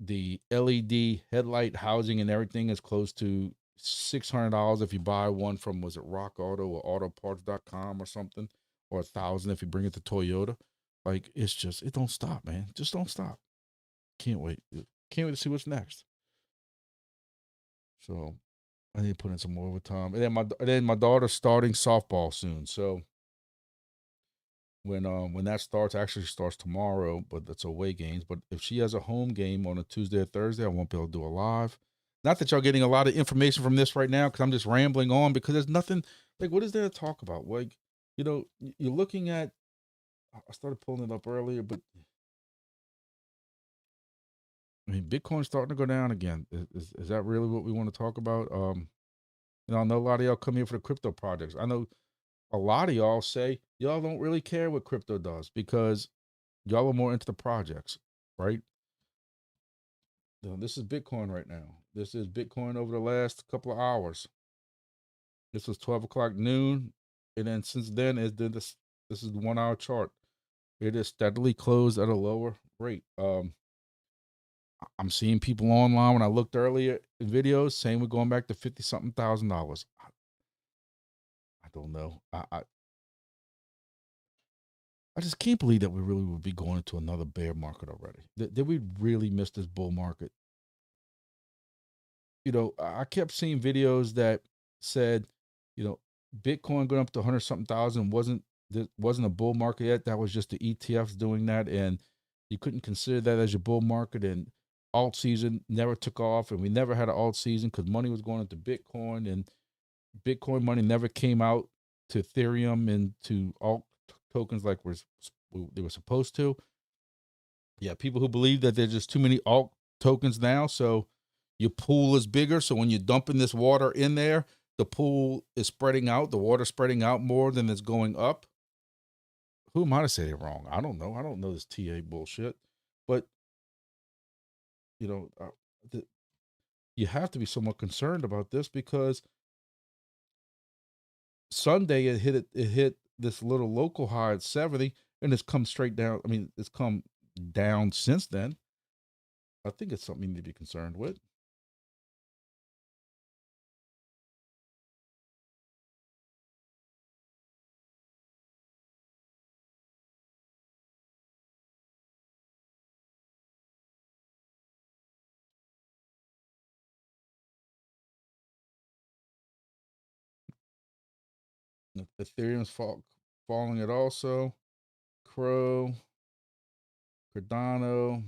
the LED headlight housing and everything is close to $600 if you buy one from, was it Rock Auto or autoparts.com or something, or $1,000 if you bring it to Toyota. Like, it's just, it don't stop, man. Just don't stop. Can't wait. Can't wait to see what's next. So I need to put in some more overtime. And then my daughter's starting softball soon. So when that starts, actually starts tomorrow, but that's away games. But if she has a home game on a Tuesday or Thursday, I won't be able to do a live. Not that y'all getting a lot of information from this right now, because I'm just rambling on, because there's nothing, like, what is there to talk about? Like, you're looking at, I started pulling it up earlier, but I mean, Bitcoin's starting to go down again. Is that really what we want to talk about? I know a lot of y'all come here for the crypto projects. I know a lot of y'all say y'all don't really care what crypto does because y'all are more into the projects, right? This is Bitcoin right now. This is Bitcoin over the last couple of hours. This was 12 o'clock noon. And then since then, this is the 1 hour chart. It is steadily closed at a lower rate. I'm seeing people online, when I looked earlier in videos, saying we're going back to 50 something $1,000. I don't know. I just can't believe that we really would be going into another bear market already. Did we really miss this bull market? I kept seeing videos that said, Bitcoin going up to 100 something thousand wasn't a bull market yet. That was just the ETFs doing that, and you couldn't consider that as your bull market. And alt season never took off, and we never had an alt season because money was going into Bitcoin, and Bitcoin money never came out to Ethereum and to alt tokens like they were supposed to. Yeah, people who believe that there's just too many alt tokens now, so your pool is bigger. So when you're dumping this water in there, the pool is spreading out, the water spreading out more than it's going up. Who am I to say they're wrong? I don't know. I don't know this TA bullshit, but you know, you have to be somewhat concerned about this because Sunday it hit this little local high at 70, and it's come straight down. I mean, it's come down since then. I think it's something you need to be concerned with. Ethereum's falling it also. Crow, Cardano.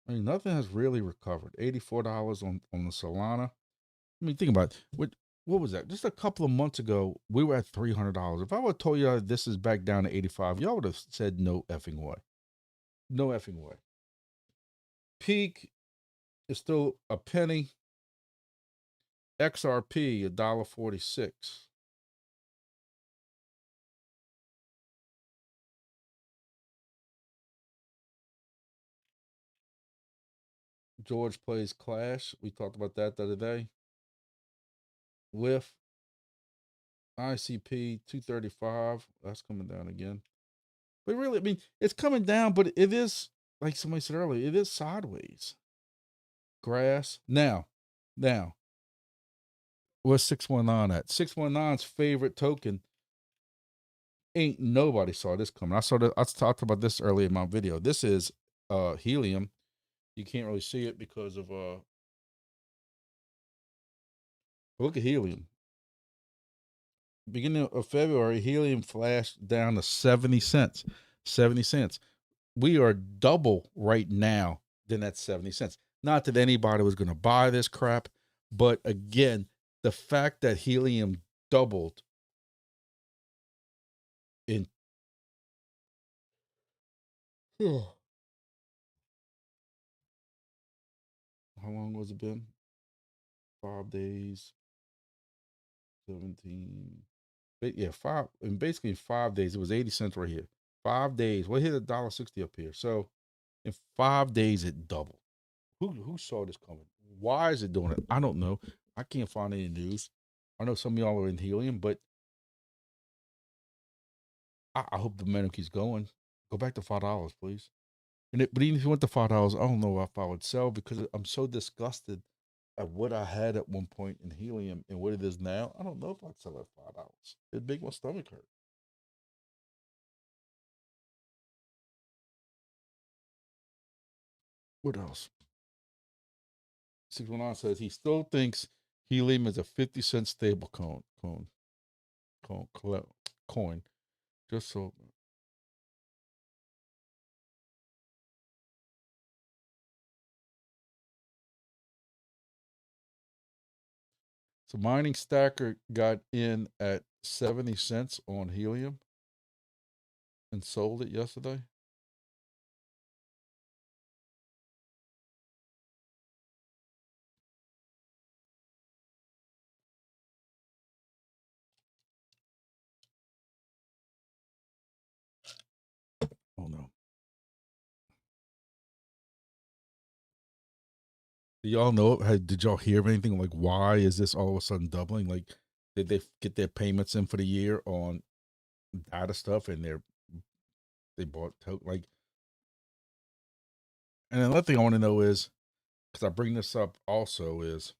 I mean, nothing has really recovered. $84 on the Solana. I mean, think about it. What was that? Just a couple of months ago, we were at $300. If I would have told you this is back down to 85, y'all would have said no effing way. No effing way. Peak is still a penny. XRP $1.46. George plays Clash. We talked about that the other day. With ICP 235. That's coming down again. But really, I mean, it's coming down, but it is, like somebody said earlier, it is sideways. Gras. Now, what's 619 at? 619's favorite token. Ain't nobody saw this coming. I talked about this earlier in my video. This is helium. You can't really see it because of look at helium. Beginning of February, helium flashed down to 70 cents. 70 cents. We are double right now than that 70 cents. Not that anybody was going to buy this crap, but again, the fact that helium doubled in how long was it been? 5 days, 17. Yeah, five, and basically in 5 days, it was 80 cents right here. 5 days. Well, it hit $1.60 up here. So in 5 days, it doubled. Who saw this coming? Why is it doing it? I don't know. I can't find any news. I know some of y'all are in helium, but I hope the momentum keeps going. Go back to $5, please. But even if you went to $5, I don't know if I would sell because I'm so disgusted at what I had at one point in helium and what it is now. I don't know if I'd sell at $5. It'd make my stomach hurt. What else? 619 says he still thinks helium is a 50-cent stable coin. Just so. So Mining Stacker got in at 70 cents on helium and sold it yesterday. Oh no. Do y'all know? Did y'all hear of anything like why is this all of a sudden doubling? Like, did they get their payments in for the year on data stuff and they bought like? And another thing I want to know is because I bring this up also is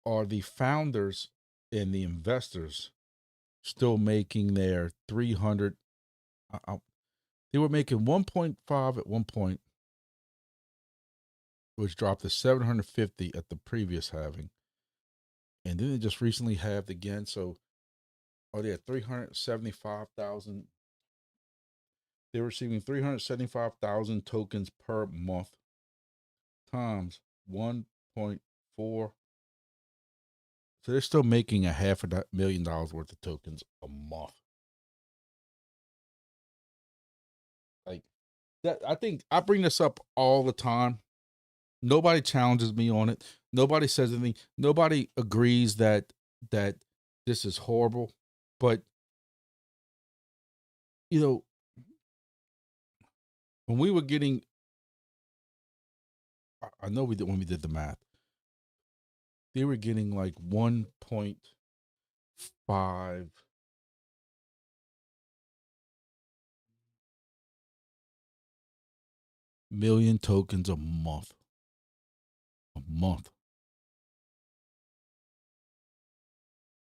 are the founders and the investors still making their 300? They were making 1.5 at one point, which dropped to 750 at the previous halving. And then it just recently halved again. So are they at 375,000 they're receiving 375,000 tokens per month times 1.4. So they're still making a $500,000 worth of tokens a month. Like that, I think I bring this up all the time. Nobody challenges me on it. Nobody says anything. Nobody agrees that this is horrible. But you know, when we were getting, I know we did when we did the math, they were getting like 1.5 million tokens a month. A month.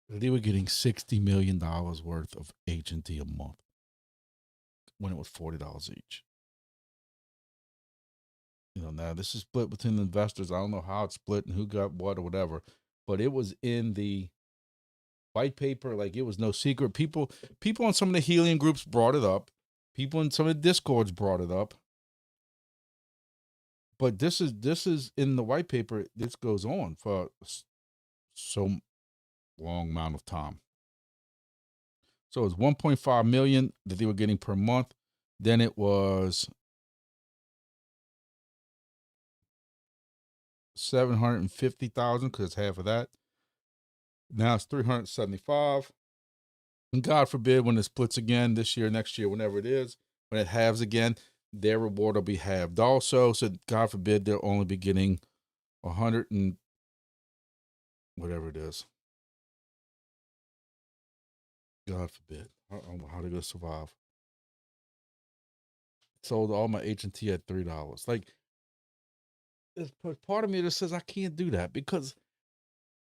They were getting $60 million worth of H&T a month when it was $40 each. You know, now this is split between the investors. I don't know how it's split and who got what or whatever, but it was in the white paper. Like, it was no secret. People on some of the helium groups brought it up. People in some of the discords brought it up. But this is in the white paper. This goes on for so long amount of time. So it was 1.5 million that they were getting per month. Then it was 750,000 because it's half of that. Now it's 375. And God forbid when it splits again this year, next year, whenever it is, when it halves again, their reward will be halved also. So God forbid they'll only be getting 100 and whatever it is. God forbid. I don't know how they're going to survive. Sold all my H&T at $3. Like, there's part of me that says I can't do that because,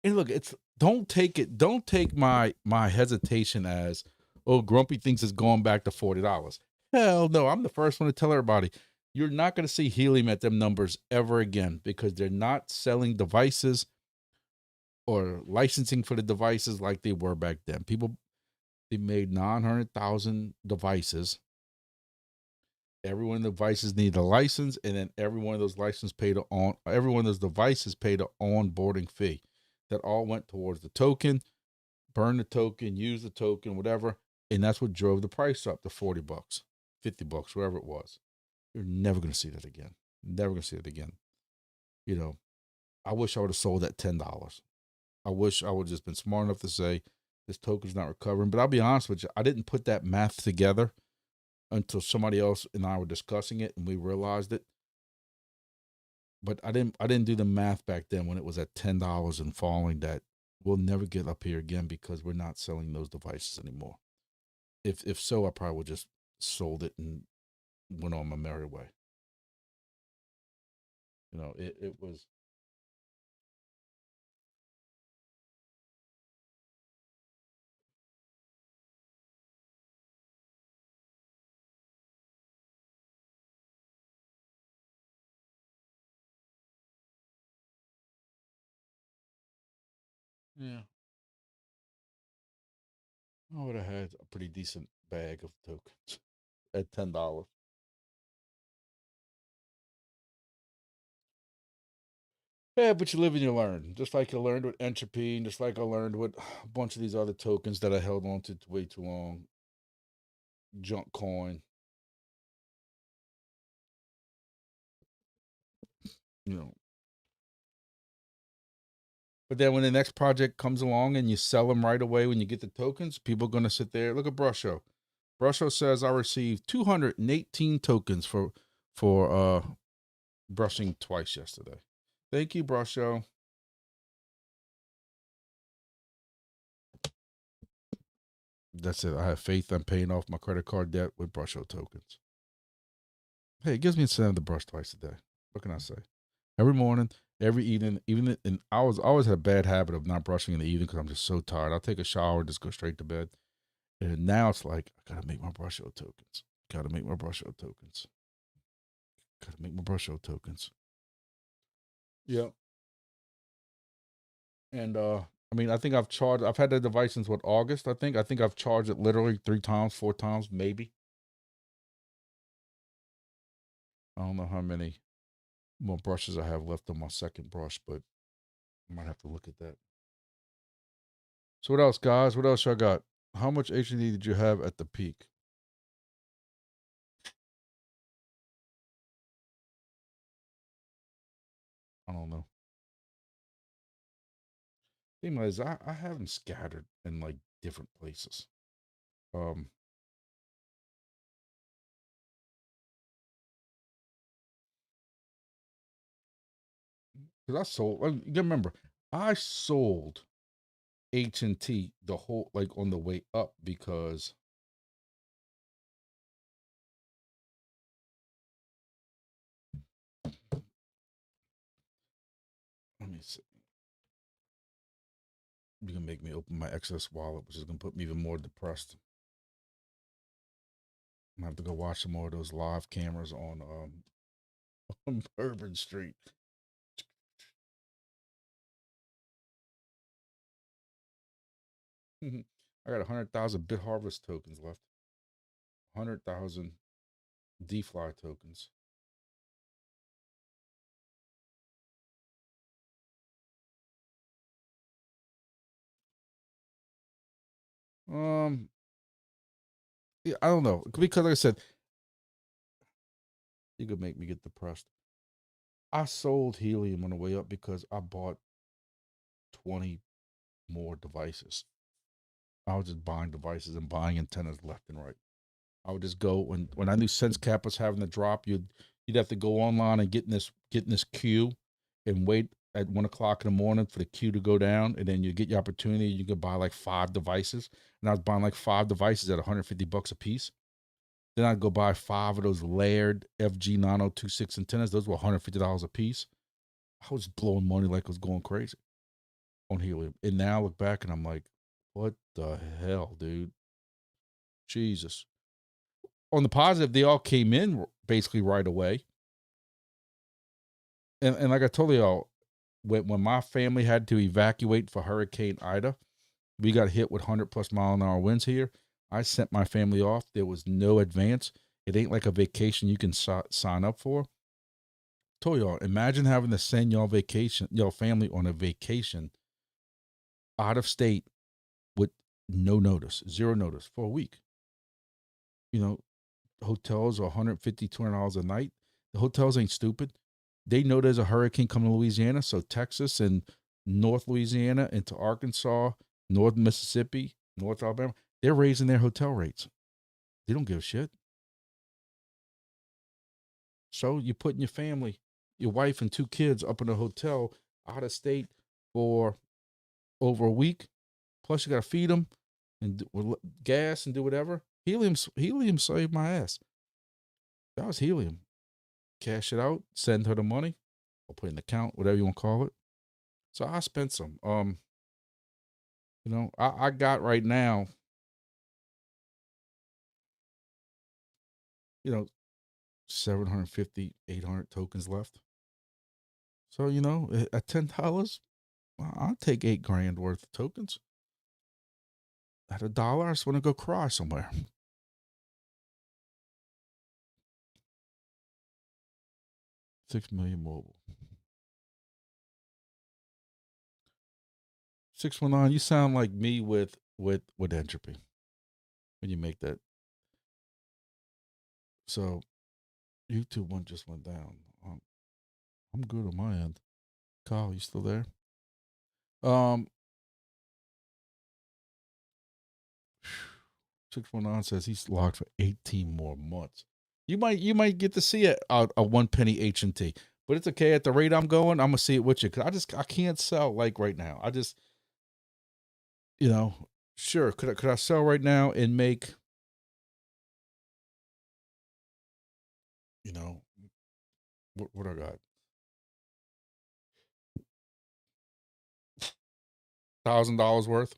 and look, don't take my hesitation as, oh, Grumpy thinks it's going back to $40. Hell no, I'm the first one to tell everybody, you're not going to see helium at them numbers ever again because they're not selling devices or licensing for the devices like they were back then. They made 900,000 devices. Every one of the devices needed a license, and then every one of those devices paid an onboarding fee. That all went towards the token, burn the token, use the token, whatever. And that's what drove the price up to $40, $50, wherever it was. You're never going to see that again. Never going to see it again. You know, I wish I would have sold at $10. I wish I would have just been smart enough to say this token's not recovering. But I'll be honest with you, I didn't put that math together until somebody else and I were discussing it and we realized it. But I didn't do the math back then when it was at $10 and falling, that we'll never get up here again because we're not selling those devices anymore. If so, I probably would just sold it and went on my merry way. You know, it was. Yeah. I would have had a pretty decent bag of tokens at $10. Yeah, but you live and you learn. Just like you learned with entropy, and just like I learned with a bunch of these other tokens that I held on to way too long. Junk coin. You know. But then when the next project comes along and you sell them right away when you get the tokens, people are going to sit there. Look at Brusho. Brusho says I received 218 tokens for brushing twice yesterday. Thank you, Brusho. That's it. I have faith I'm paying off my credit card debt with Brusho tokens. Hey, it gives me incentive to brush twice a day. What can I say? Every morning, every evening, and I always had a bad habit of not brushing in the evening because I'm just so tired. I'll take a shower, just go straight to bed. And now it's like, I gotta make my Brusho tokens. Gotta make my Brusho tokens. Gotta make my Brusho tokens. Yep. And I mean, I think I've had that device since what, August, I think. I think I've charged it literally 3 times, 4 times, maybe. I don't know how many more brushes I have left on my second brush, but I might have to look at that. So what else, guys? What else I got? How much HD did you have at the peak? I don't know. Thing is, I have them scattered in like different places. Because I sold. You gotta remember, I sold H&T the whole like on the way up because let me see. You're gonna make me open my excess wallet, which is gonna put me even more depressed. I'm gonna have to go watch some more of those live cameras on on Bourbon Street. I got 100,000 Bit Harvest tokens left. 100,000 DFly tokens. Yeah, I don't know because like I said, you could make me get depressed. I sold helium on the way up because I bought 20 more devices. I was just buying devices and buying antennas left and right. I would just go when I knew SenseCap was having the drop, you'd have to go online and get in this queue and wait at 1 o'clock in the morning for the queue to go down, and then you get your opportunity. You could buy like 5 devices, and I was buying like 5 devices at $150 a piece. Then I'd go buy 5 of those layered FG9026 antennas. Those were $150 a piece. I was blowing money like it was going crazy on helium. And now I look back and I'm like, what the hell, dude? Jesus. On the positive, they all came in basically right away. And like I told y'all, when my family had to evacuate for Hurricane Ida, we got hit with 100+ mile-an-hour winds here. I sent my family off. There was no advance. It ain't like a vacation you can sign up for. Told y'all, imagine having to send y'all family on a vacation out of state with no notice, 0 notice for a week. You know, hotels are $150, $200 a night. The hotels ain't stupid. They know there's a hurricane coming to Louisiana, so Texas and North Louisiana into Arkansas, North Mississippi, North Alabama, they're raising their hotel rates. They don't give a shit. So you're putting your family, your wife and 2 kids up in a hotel out of state for over a week. Plus you got to feed them and gas and do whatever. Helium saved my ass. That was helium. Cash it out, send her the money, or put in the account, whatever you want to call it. So I spent some. I got right now, 750, 800 tokens left. So, at $10, I'll take $8,000 worth of tokens. At $1, I just want to go cry somewhere. $6 million mobile. 619, you sound like me with entropy when you make that. So YouTube one just went down. I'm good on my end. Kyle, you still there? 619 says he's locked for 18 more months. You might get to see a 1 penny H&T, but it's okay. At the rate I'm going, I'm gonna see it with you because I can't sell like right now. I just, sure. Could I sell right now and make, what I got? $1,000 worth?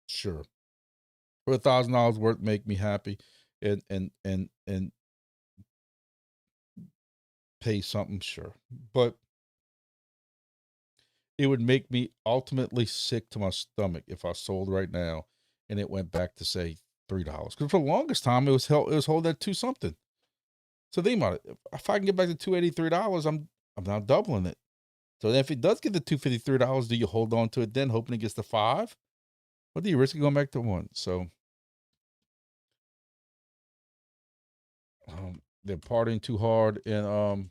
Sure. For $1,000 worth, make me happy, and pay something. Sure, but it would make me ultimately sick to my stomach if I sold right now and it went back to say $3. Because for the longest time it was held at 2 something. So think about it. If I can get back to $283, I'm now doubling it. So if it does get to $253, do you hold on to it then, hoping it gets to 5? Or do you risk it going back to 1? So they're partying too hard in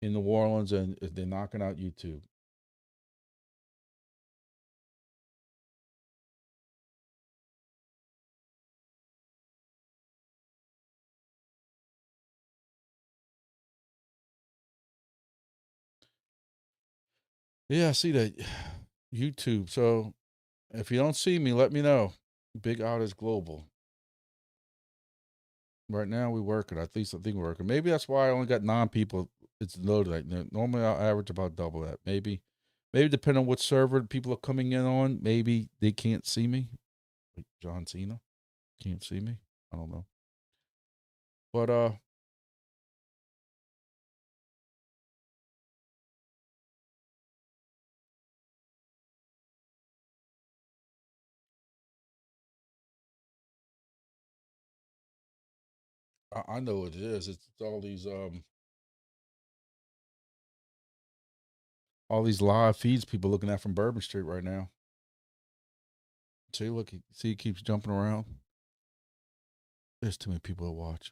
New Orleans, and they're knocking out YouTube. Yeah, I see that. YouTube. So if you don't see me, let me know. Big Out is global. Right now we working. At least I think we're working. Maybe that's why I only got 9 people. It's loaded. Like normally I'll average about double that. Maybe depending on what server people are coming in on, maybe they can't see me. Like John Cena can't see me. I don't know. But I know what it is. It's all these live feeds people looking at from Bourbon Street right now. See, look, see, it keeps jumping around. There's too many people to watch.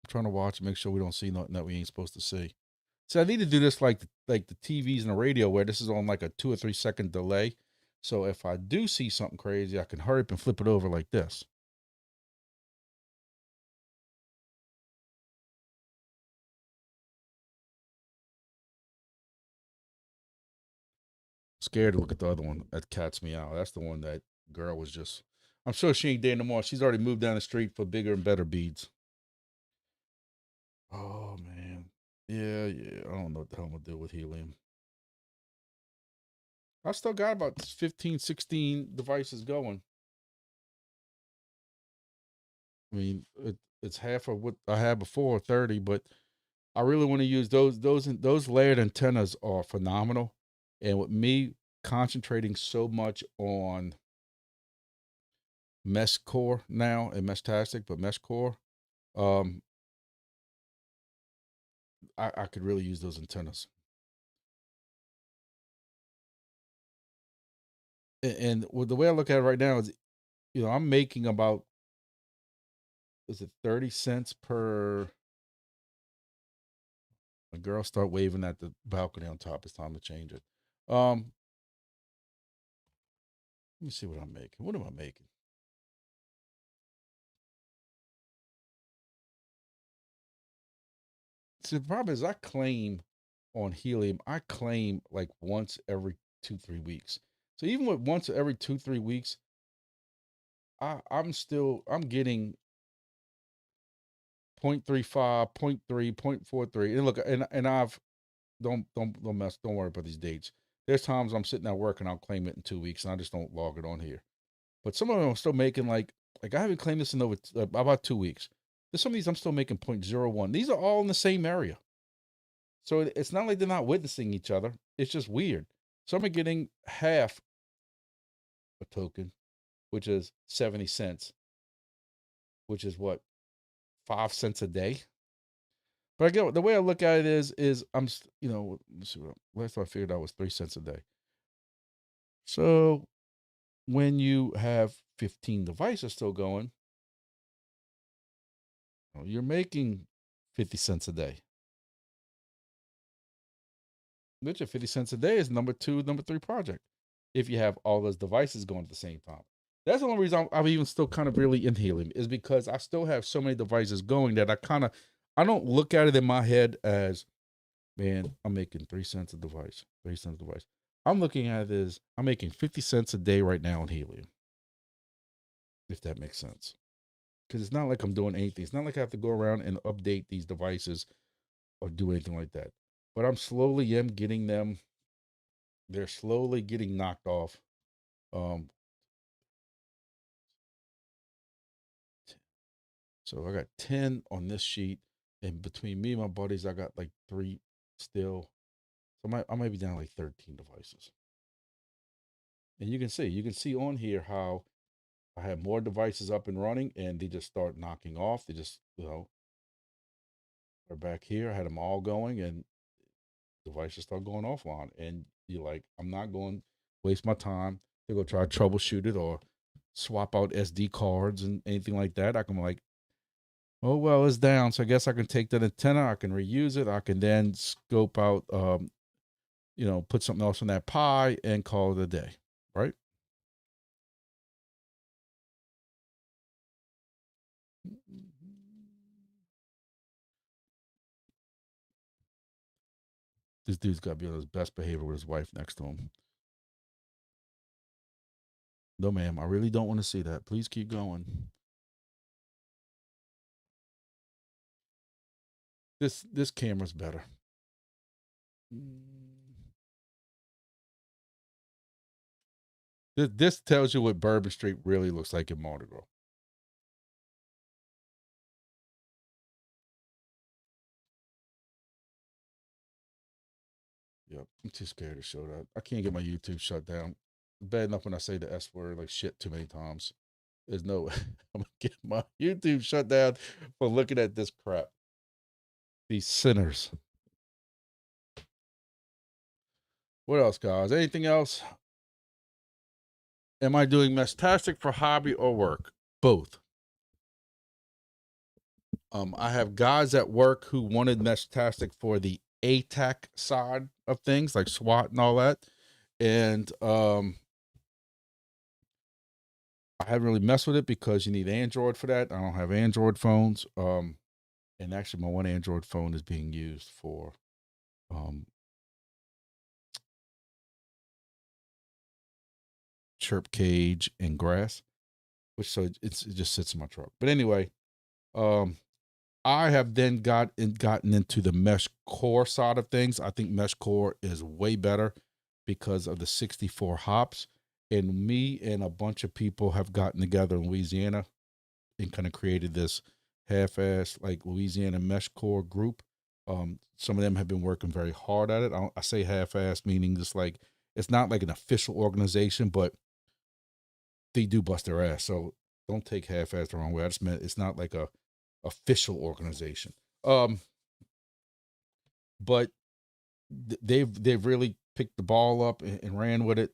I'm trying to watch and make sure we don't see nothing that we ain't supposed to see. So I need to do this like the TVs and the radio, where this is on like a 2 or 3 second delay. So if I do see something crazy, I can hurry up and flip it over like this. Scared to look at the other one that cats me out. That's the one that girl was just. I'm sure she ain't there no more. She's already moved down the street for bigger and better beads. Oh man, yeah. I don't know what the hell I'm gonna do with helium. I still got about 15, 16 devices going. I mean, it's half of what I had before, 30, but I really want to use those layered antennas are phenomenal. And with me concentrating so much on mesh core now and meshtastic, but mesh core, um, I could really use those antennas. And with the way I look at it right now is, I'm making about, is it 30 cents per. A girl start waving at the balcony on top. It's time to change it. Let me see what I'm making. What am I making? See, the problem is I claim on helium, I claim like once every 2, 3 weeks. So even with once every 2, 3 weeks, I'm getting 0.35, 0.3, 0.43. And look, and I've don't worry about these dates. There's times I'm sitting at work and I'll claim it in 2 weeks and I just don't log it on here. But some of them I'm still making like I haven't claimed this in over about 2 weeks. There's some of these I'm still making 0.01. These are all in the same area. So it's not like they're not witnessing each other. It's just weird. Some are getting half a token, which is 70 cents, which is what, 5 cents a day. But I get the way I look at it is let's see, last time I figured out was 3 cents a day. So when you have 15 devices still going, you're making 50 cents a day. Which at 50 cents a day is number 2, number 3 project. If you have all those devices going at the same time. That's the only reason I'm even still kind of really in helium, is because I still have so many devices going that I don't look at it in my head as, man, I'm making 3 cents a device, 3 cents a device. I'm looking at it as I'm making 50 cents a day right now in helium. If that makes sense. Because it's not like I'm doing anything. It's not like I have to go around and update these devices or do anything like that. But I'm slowly getting them. They're slowly getting knocked off. So I got 10 on this sheet, and between me and my buddies, I got like 3 still. So I might be down like 13 devices. And you can see on here how I have more devices up and running, and they just start knocking off. They just Or back here, I had them all going, and devices start going offline. And you're like, I'm not going to waste my time to go try to troubleshoot it or swap out SD cards and anything like that. I can like, oh well, it's down, so I guess I can take that antenna, I can reuse it, I can then scope out, put something else on that pie and call it a day, right? This dude's got to be on his best behavior with his wife next to him. No, ma'am, I really don't want to see that. Please keep going. This camera's better. This tells you what Bourbon Street really looks like in Mardi Gras. Yep, I'm too scared to show that. I can't get my YouTube shut down. Bad enough when I say the S word like shit too many times. There's no way I'm gonna get my YouTube shut down for looking at this crap. These sinners. What else, guys? Anything else? Am I doing Meshtastic for hobby or work? Both. I have guys at work who wanted Meshtastic for the ATAC side of things, like SWAT and all that. And I haven't really messed with it because you need Android for that. I don't have Android phones. And actually my one Android phone is being used for Chirp, KAGE, and Gras, which so it just sits in my truck. But anyway, I have then gotten into the mesh core side of things. I think mesh core is way better because of the 64 hops. And me and a bunch of people have gotten together in Louisiana and kind of created this half-ass like Louisiana mesh core group. Some of them have been working very hard at it. I say half-ass meaning just like it's not like an official organization, but they do bust their ass. So don't take half-ass the wrong way. I just meant it's not like a official organization. But they've really picked the ball up and ran with it.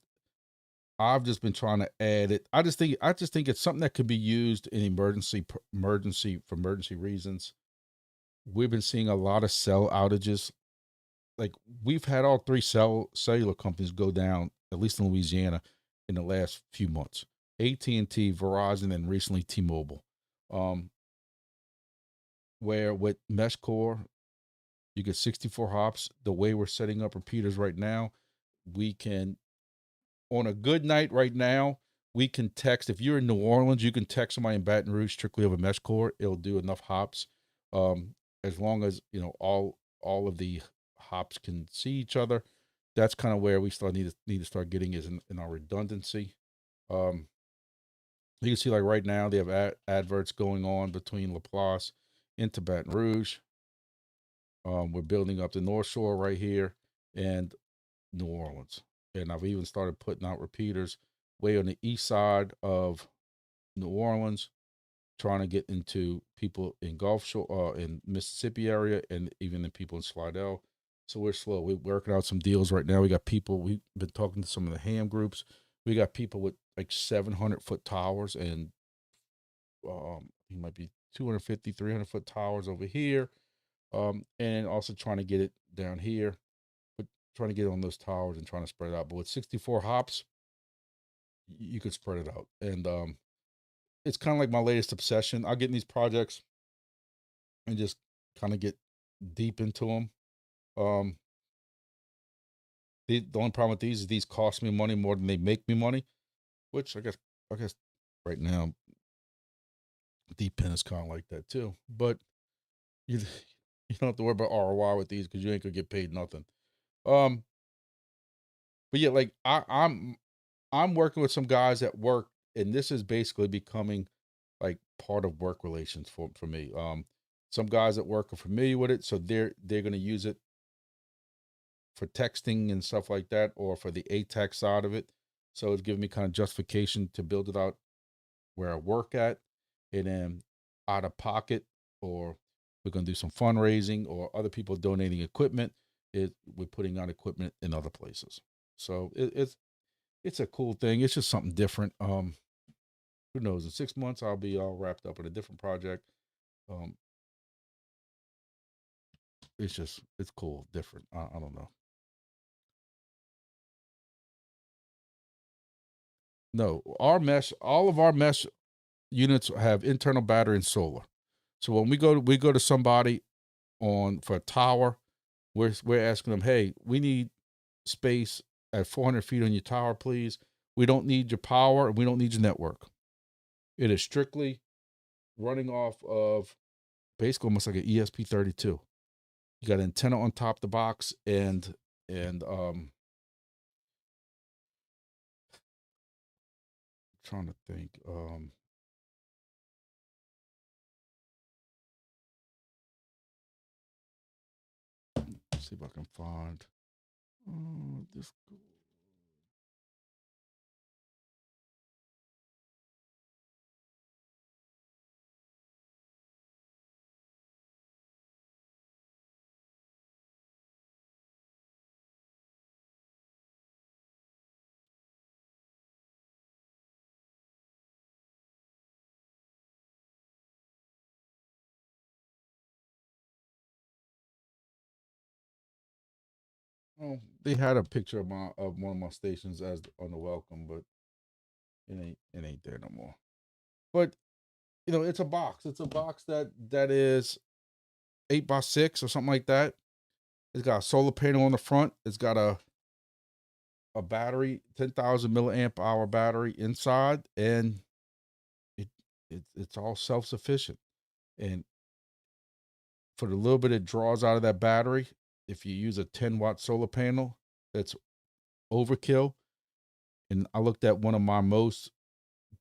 I've just been trying to add it. I just think it's something that could be used in emergency reasons. We've been seeing a lot of cell outages. Like we've had all three cellular companies go down, at least in Louisiana, in the last few months. AT&T, Verizon, and recently T-Mobile. Where with Mesh Core, you get 64 hops. The way we're setting up repeaters right now, we can, on a good night right now, we can text. If you're in New Orleans, you can text somebody in Baton Rouge strictly over Mesh Core. It'll do enough hops. As long as, all of the hops can see each other. That's kind of where we still need to start getting is in our redundancy. You can see like right now they have adverts going on between Laplace into Baton Rouge. We're building up the North Shore right here and New Orleans. And I've even started putting out repeaters way on the east side of New Orleans, trying to get into people in Gulf Shore, in Mississippi area, and even the people in Slidell. So we're slow. We're working out some deals right now. We got people, we've been talking to some of the ham groups. We got people with like 700-foot towers and he might be 250, 300-foot towers over here. And also trying to get it down here, but trying to get on those towers and trying to spread it out. But with 64 hops, you could spread it out. And it's kind of like my latest obsession. I'll get in these projects and just kind of get deep into them. The only problem with these is these cost me money more than they make me money, which I guess right now, Deep Pen is kind of like that too. But you you don't have to worry about ROI with these because you ain't gonna get paid nothing. But yeah, like I'm working with some guys at work, and this is basically becoming like part of work relations for me. Some guys at work are familiar with it, so they're going to use it for texting and stuff like that, or for the ATAC side of it. So it's giving me kind of justification to build it out where I work at, and then out of pocket or We're going to do some fundraising, or other people donating equipment. We're putting out equipment in other places. So it's a cool thing. It's just something different. Who knows? In 6 months, I'll be all wrapped up in a different project. Um, it's cool, different. I don't know. No, all of our mesh units have internal battery and solar. So when we go to somebody for a tower, we're asking them, hey, we need space at 400 feet on your tower, please. We don't need your power, and we don't need your network. It is strictly running off of basically almost like an ESP32. You got an antenna on top of the box, and trying to think. See if I can find this. Oh, they had a picture of one of my stations as on the welcome, but it ain't there no more. But it's a box. It's a box that is 8x6 or something like that. It's got a solar panel on the front. It's got a battery, 10,000 milliamp hour battery inside, and it's all self sufficient. And for the little bit it draws out of that battery, if you use a 10-watt solar panel, that's overkill. And I looked at one of my most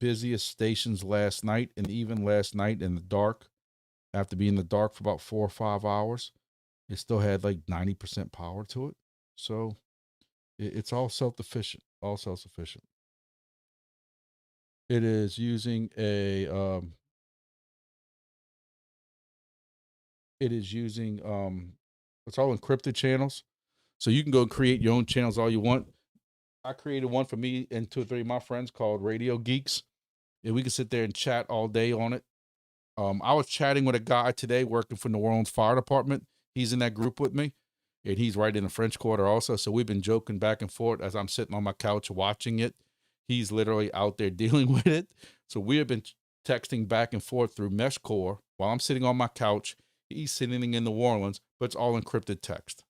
busiest stations last night, and even last night in the dark, after being in the dark for about 4 or 5 hours, it still had like 90% power to it. So it's all self-sufficient, all self-sufficient. It is using it's all encrypted channels. So you can go create your own channels all you want. I created one for me and 2 or 3 of my friends called Radio Geeks, and we can sit there and chat all day on it. I was chatting with a guy today working for New Orleans Fire Department. He's in that group with me, and he's right in the French Quarter also. So we've been joking back and forth as I'm sitting on my couch watching it. He's literally out there dealing with it. So we have been texting back and forth through MeshCore while I'm sitting on my couch. He's sitting in New Orleans, but it's all encrypted text.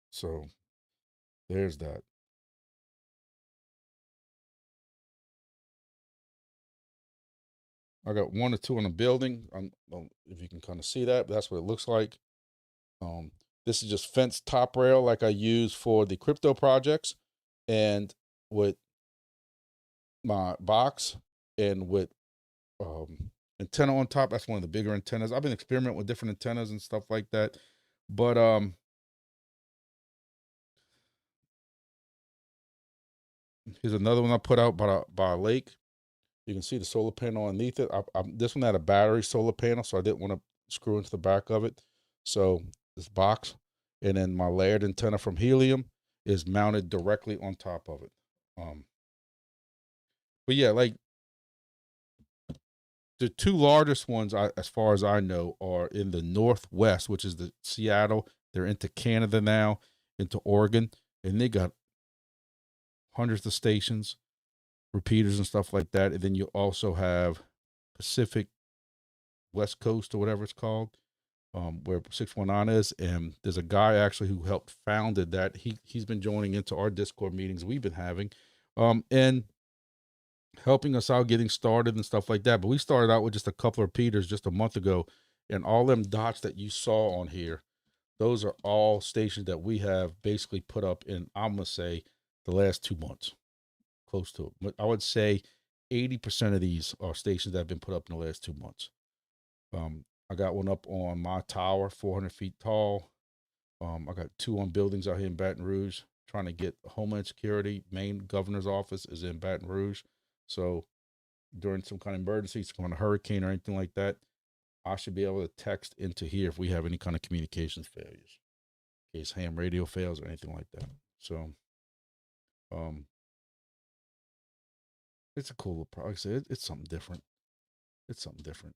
So there's that. I got 1 or 2 in a building. I don't know if you can kind of see that, but that's what it looks like. This is just fenced top rail like I use for the crypto projects, and with my box and with antenna on top. That's one of the bigger antennas. I've been experimenting with different antennas and stuff like that, but here's another one I put out by a lake. You can see the solar panel underneath it. This one had a battery solar panel, so I didn't want to screw into the back of it. So this box, and then my layered antenna from Helium is mounted directly on top of it. But yeah, like the 2 largest ones, as far as I know, are in the Northwest, which is the Seattle. They're into Canada now, into Oregon, and they got hundreds of stations, repeaters and stuff like that. And then you also have Pacific West Coast, or whatever it's called, where 619 is. And there's a guy actually who helped founded that. He's been joining into our Discord meetings we've been having, and helping us out getting started and stuff like that. But we started out with just a couple of repeaters just a month ago, and all them dots that you saw on here, those are all stations that we have basically put up in, I'm gonna say, the last 2 months, close to it. But I would say 80% of these are stations that have been put up in the last 2 months. I got one up on my tower, 400 feet tall. I got 2 on buildings out here in Baton Rouge, trying to get Homeland Security. Main governor's office is in Baton Rouge. So during some kind of emergency, some kind of hurricane or anything like that, I should be able to text into here if we have any kind of communications failures, in case ham radio fails or anything like that. So, um, it's a cool little product. Like I said, it's something different. It's something different.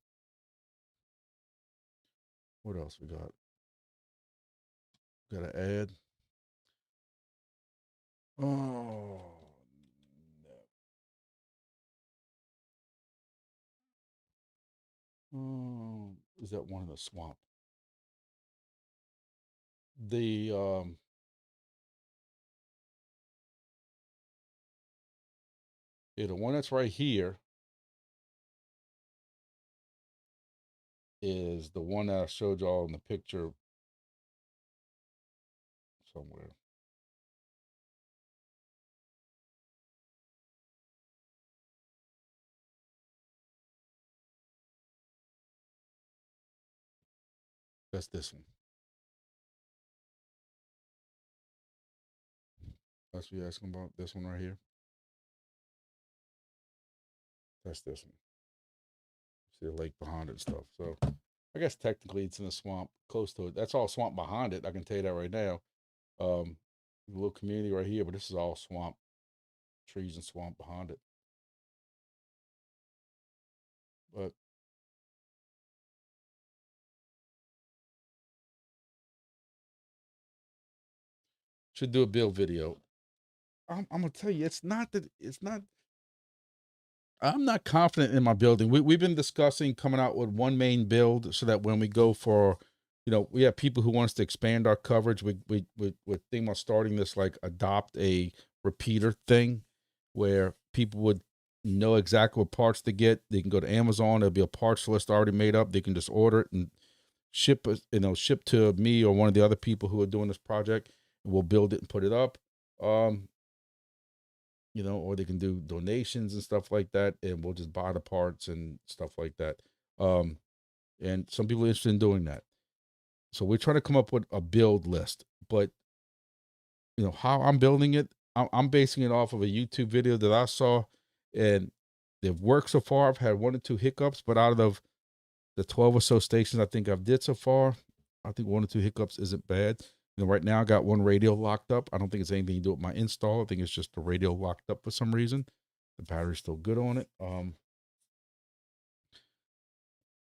What else we got? Got to add. Oh, no. Is that one in the swamp? The yeah, the one that's right here is the one that I showed y'all in the picture somewhere. That's this one. That's what you're asking about. This one right here. That's this one. See the lake behind it and stuff. So I guess technically it's in a swamp close to it. That's all swamp behind it. I can tell you that right now. A little community right here, but this is all swamp, trees and swamp behind it. But should do a build video. I'm gonna tell you, it's not that it's not. I'm not confident in my building. We've been discussing coming out with one main build so that when we go for, we have people who want us to expand our coverage. We're thinking about starting this like adopt a repeater thing where people would know exactly what parts to get. They can go to Amazon. There'll be a parts list already made up. They can just order it and ship to me or one of the other people who are doing this project. We'll build it and put it up. Or they can do donations and stuff like that, and we'll just buy the parts and stuff like that. And some people are interested in doing that. So we're trying to come up with a build list, but how I'm building it, I'm basing it off of a YouTube video that I saw, and they've worked so far. I've had 1 or 2 hiccups, but out of the 12 or so stations I think I've did so far, I think 1 or 2 hiccups isn't bad. Right now I got one radio locked up. I don't think it's anything to do with my install. I think it's just the radio locked up for some reason. The battery's still good on it. I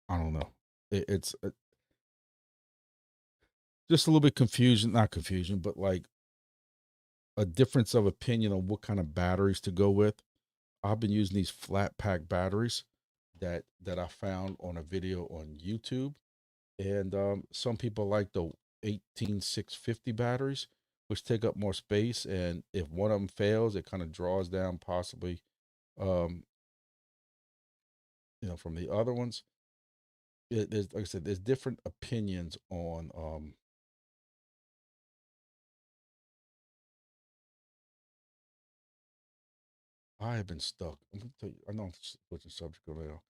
don't know. It's just a little bit confusion, not confusion, but like a difference of opinion on what kind of batteries to go with. I've been using these flat pack batteries that I found on a video on YouTube. And some people like the 18650 batteries, which take up more space. And if one of them fails, it kind of draws down possibly, um, from the other ones. There's, like I said, there's different opinions on. I have been stuck. I'm gonna tell you. I know I'm switching subject now.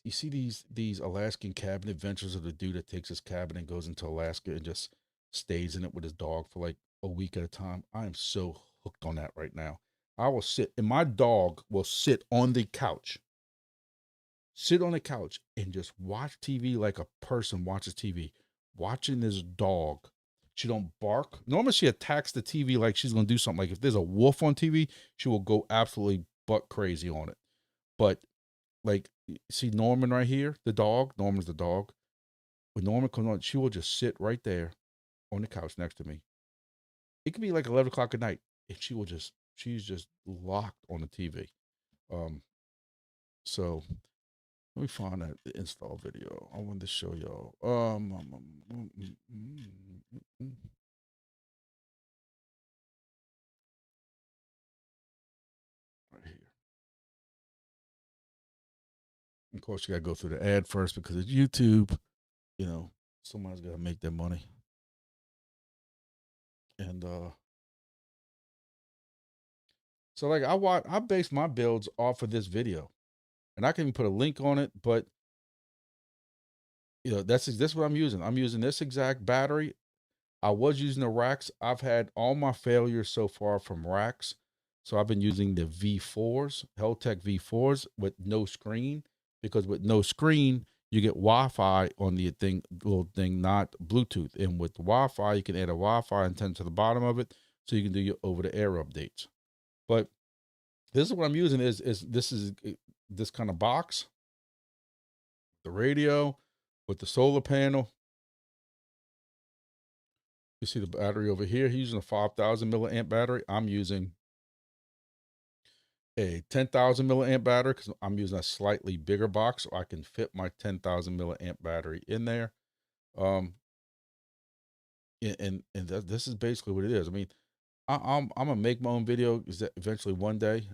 You see these Alaskan cabin adventures of the dude that takes his cabin and goes into Alaska and just stays in it with his dog for like a week at a time. I am so hooked on that right now. I will sit and my dog will sit on the couch, and just watch TV like a person watches TV. Watching this dog. She don't bark. Normally she attacks the TV like she's gonna do something. Like if there's a wolf on TV, she will go absolutely butt crazy on it. But like, see Norman right here, the dog. Norman's the dog. When Norman comes on, she will just sit right there on the couch next to me. It could be like 11 o'clock at night, and she's just locked on the TV. Um, so let me find that install video. I wanted to show y'all. Right here. Of course, you gotta go through the ad first because it's YouTube. Somebody's gotta make their money. And so like I base my builds off of this video, and I can even put a link on it. But that's what I'm using. I'm using this exact battery. I was using the racks. I've had all my failures so far from racks. So I've been using the V4s, Heltec V4s with no screen, because with no screen, you get Wi-Fi on the little thing, not Bluetooth. And with Wi-Fi, you can add a Wi-Fi antenna to the bottom of it, so you can do your over-the-air updates. But this is what I'm using is this kind of box, the radio with the solar panel. You see the battery over here. He's using a 5,000 milliamp battery. I'm using a 10,000 milliamp battery because I'm using a slightly bigger box, so I can fit my 10,000 milliamp battery in there. This is basically what it is. I mean, I'm gonna make my own video eventually one day.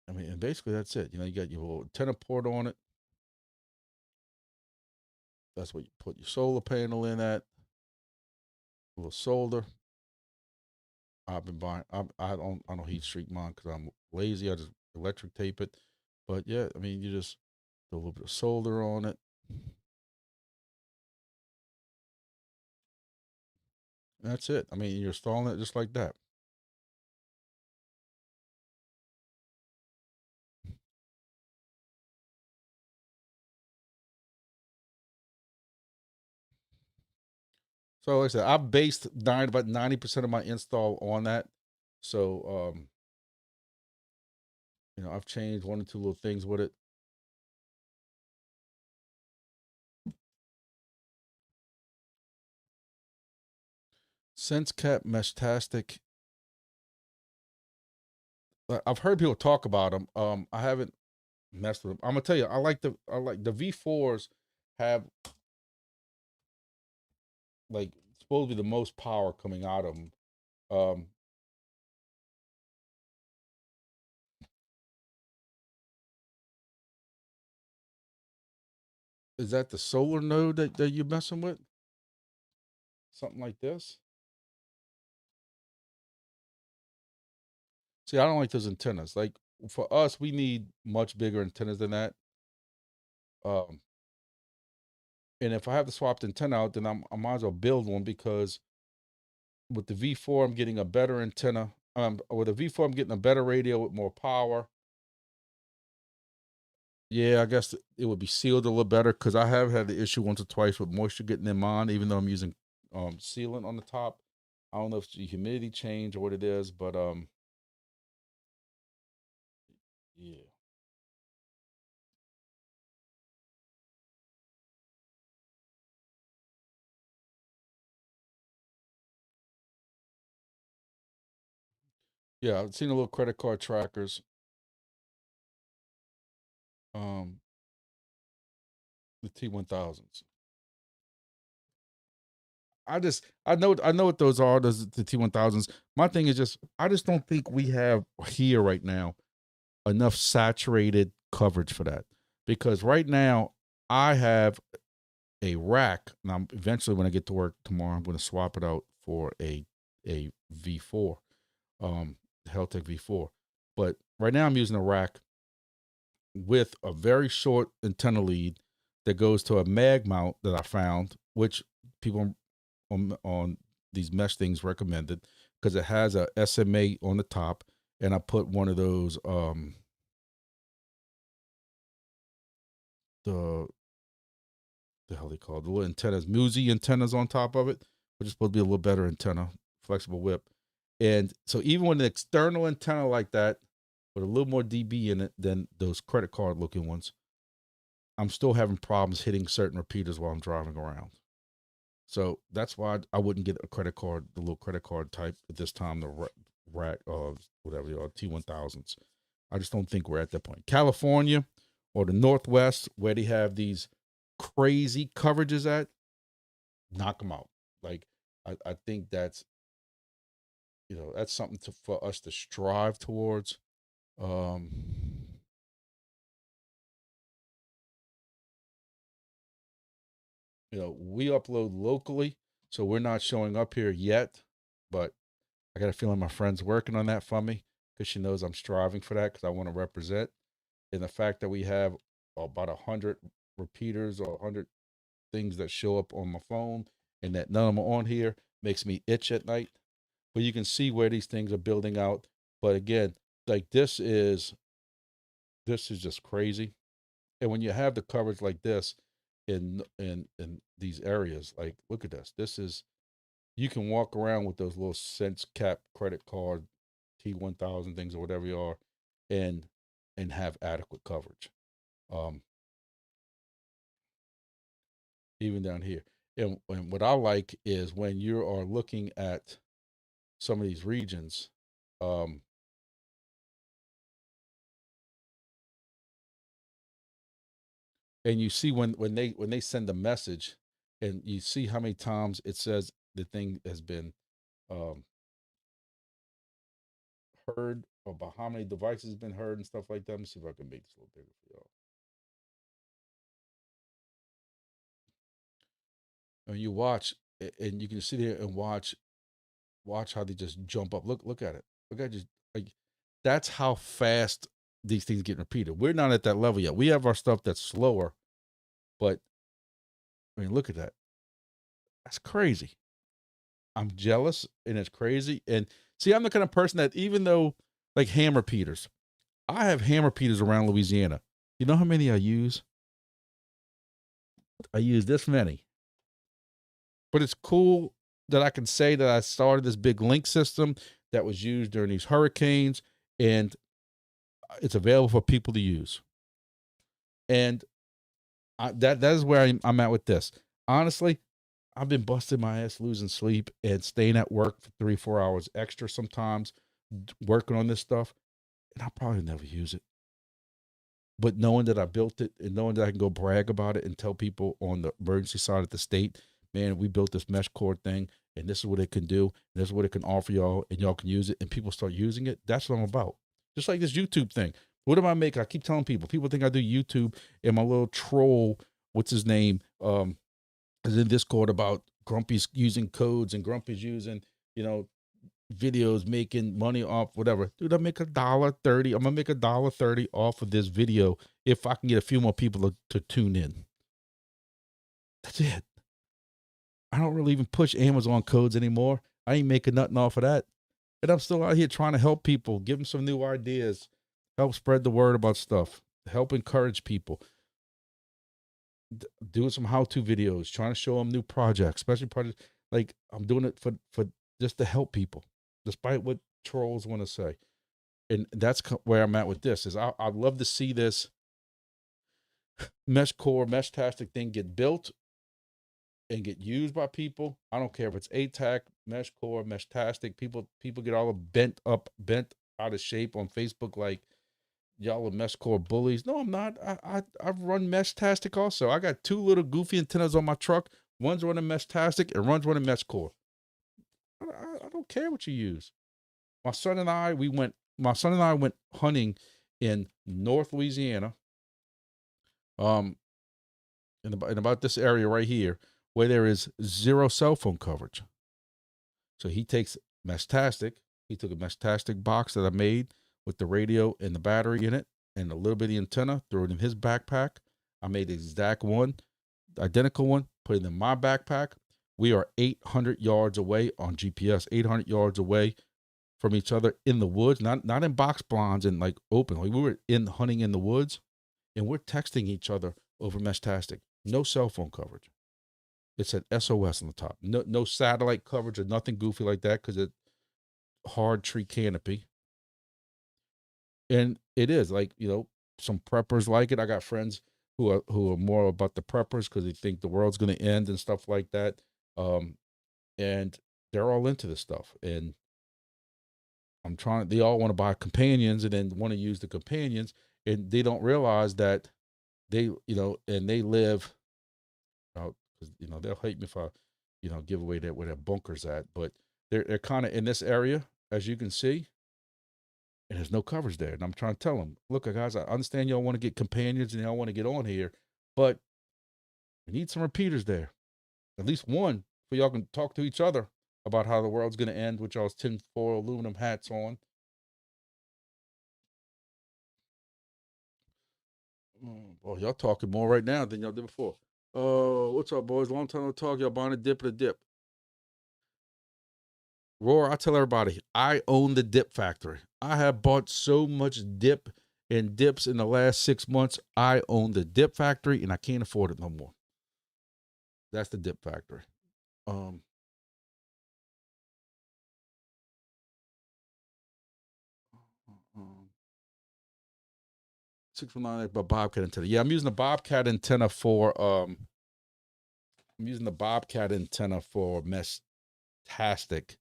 I mean, and basically that's it. You know, you got your little antenna port on it. That's what you put your solar panel in at. A little solder. I've been buying. I don't heat shrink mine because I'm lazy. I just electric tape it. But yeah, I mean, you just do a little bit of solder on it. And that's it. I mean, you're installing it just like that. So like I said, I've based about 90% of my install on that. So you know, I've changed one or two little things with it. SenseCap Meshtastic. I've heard people talk about them. I haven't messed with them. I'm gonna tell you, I like the V4s have like supposed to be the most power coming out of them. Um, is that the solar node that you're messing with? Something like this? See, I don't like those antennas. Like for us, we need much bigger antennas than that. Um, and if I have to swap the antenna out, then I might as well build one, because with the V4, I'm getting a better antenna. With the V4, I'm getting a better radio with more power. Yeah, I guess it would be sealed a little better, because I have had the issue once or twice with moisture getting in mine, even though I'm using sealant on the top. I don't know if it's the humidity change or what it is, but yeah. Yeah, I've seen a little credit card trackers. Um, the T1000s. I know what those are. Those the T1000s. My thing is just I just don't think we have here right now enough saturated coverage for that, because right now I have a rack. And I'm eventually, when I get to work tomorrow, I'm going to swap it out for a V4, Heltec V4. But right now I'm using a rack with a very short antenna lead that goes to a mag mount that I found, which people on these mesh things recommended, because it has a SMA on the top, and I put one of those the hell they call it, the little antennas, Musi antennas on top of it, which is supposed to be a little better antenna, flexible whip. And so even with an external antenna like that, with a little more dB in it than those credit card looking ones, I'm still having problems hitting certain repeaters while I'm driving around. So that's why I wouldn't get a credit card, the little credit card type at this time, the rack whatever they are, T1000s. I just don't think we're at that point. California or the Northwest, where they have these crazy coverages at, knock them out. Like I think that's, you know, that's something for us to strive towards. Um, you know, we upload locally, so we're not showing up here yet, but I got a feeling my friend's working on that for me, because she knows I'm striving for that, because I want to represent. And the fact that we have about 100 repeaters or 100 things that show up on my phone, and that none of them are on here, makes me itch at night. But you can see where these things are building out. But again, like this is just crazy. And when you have the coverage like this in these areas, like look at this. This is you can walk around with those little cents cap credit card T1000 things or whatever you are, and have adequate coverage. Um, even down here. And what I like is when you are looking at some of these regions, um, and you see when they send a message, and you see how many times it says the thing has been um, heard, or about how many devices have been heard and stuff like that. Let me see if I can make this a little bigger for y'all. And you watch, and you can sit there and watch how they just jump up. Look at it. Look at just like that's how fast these things get repeated. We're not at that level yet. We have our stuff that's slower, but I mean, look at that. That's crazy. I'm jealous, and it's crazy. And see, I'm the kind of person that even though like ham repeaters, I have ham repeaters around Louisiana. You know how many I use? I use this many. But it's cool that I can say that I started this big link system that was used during these hurricanes, and it's available for people to use. And that is where I'm at with this. Honestly, I've been busting my ass, losing sleep, and staying at work for 3-4 hours extra sometimes, working on this stuff, and I'll probably never use it. But knowing that I built it, and knowing that I can go brag about it and tell people on the emergency side of the state, man, we built this mesh cord thing, and this is what it can do, and this is what it can offer y'all, and y'all can use it, and people start using it. That's what I'm about. Just like this YouTube thing. What am I making? I keep telling people think I do YouTube, and my little troll, what's his name, is in Discord about Grumpy's using codes, and Grumpy's using, you know, videos making money off whatever. Dude, I make $1.30. I'm gonna make $1.30 off of this video if I can get a few more people to tune in. That's it. I don't really even push Amazon codes anymore. I ain't making nothing off of that. And I'm still out here trying to help people, give them some new ideas, help spread the word about stuff, help encourage people, doing some how-to videos, trying to show them new projects, especially projects like I'm doing it for just to help people, despite what trolls want to say. And that's where I'm at with this. Is I'd love to see this mesh core, mesh-tastic thing get built and get used by people. I don't care if it's ATAC, mesh core, mesh-tastic. People get all bent out of shape on Facebook, like y'all are mesh core bullies. No, I'm not. I've run mesh-tastic also. I got 2 little goofy antennas on my truck. One's running mesh-tastic and one's running mesh core. I don't care what you use. My son and I went hunting in North Louisiana, in about this area right here, where there is 0 cell phone coverage. So he takes Meshtastic. He took a Meshtastic box that I made with the radio and the battery in it and a little bit of the antenna, threw it in his backpack. I made the exact one, the identical one, put it in my backpack. We are 800 yards away on GPS, 800 yards away from each other in the woods, not in box blinds and like open. Like we were hunting in the woods, and we're texting each other over Meshtastic. No cell phone coverage. It said SOS on the top. No satellite coverage or nothing goofy like that because it's hard tree canopy. And it is like, some preppers like it. I got friends who are more about the preppers because they think the world's going to end and stuff like that. And they're all into this stuff. And they all want to buy companions and then want to use the companions. And they don't realize that and they live out because, they'll hate me if I, give away where their bunkers at, but they're kind of in this area, as you can see, and there's no coverage there. And I'm trying to tell them, look, guys, I understand y'all want to get companions and y'all want to get on here, but we need some repeaters there. At least one, so y'all can talk to each other about how the world's going to end with y'all's tinfoil aluminum hats on. Oh, boy, y'all talking more right now than y'all did before. What's up, boys? Long time no talk. Y'all buying a dip and a dip. Roar, I tell everybody, I own the dip factory. I have bought so much dip and dips in the last 6 months. I own the dip factory and I can't afford it no more. That's the dip factory. Um, 619 but Bobcat antenna. Yeah, I'm using the Bobcat antenna for Mesh-tastic,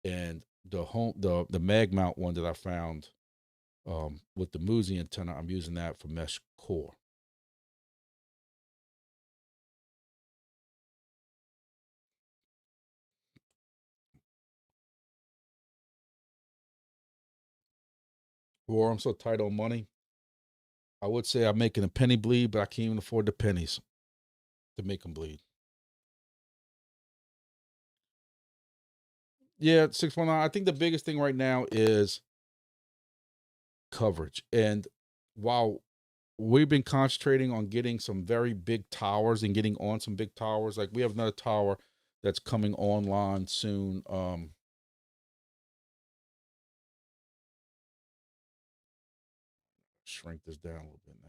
and the mag mount one that I found with the Musi antenna, I'm using that for Mesh Core. Or I'm so tight on money. I would say I'm making a penny bleed, but I can't even afford the pennies to make them bleed. Yeah, 619. I think the biggest thing right now is coverage. And while we've been concentrating on getting some very big towers and getting on some big towers, like we have another tower that's coming online soon. Shrink this down a little bit now.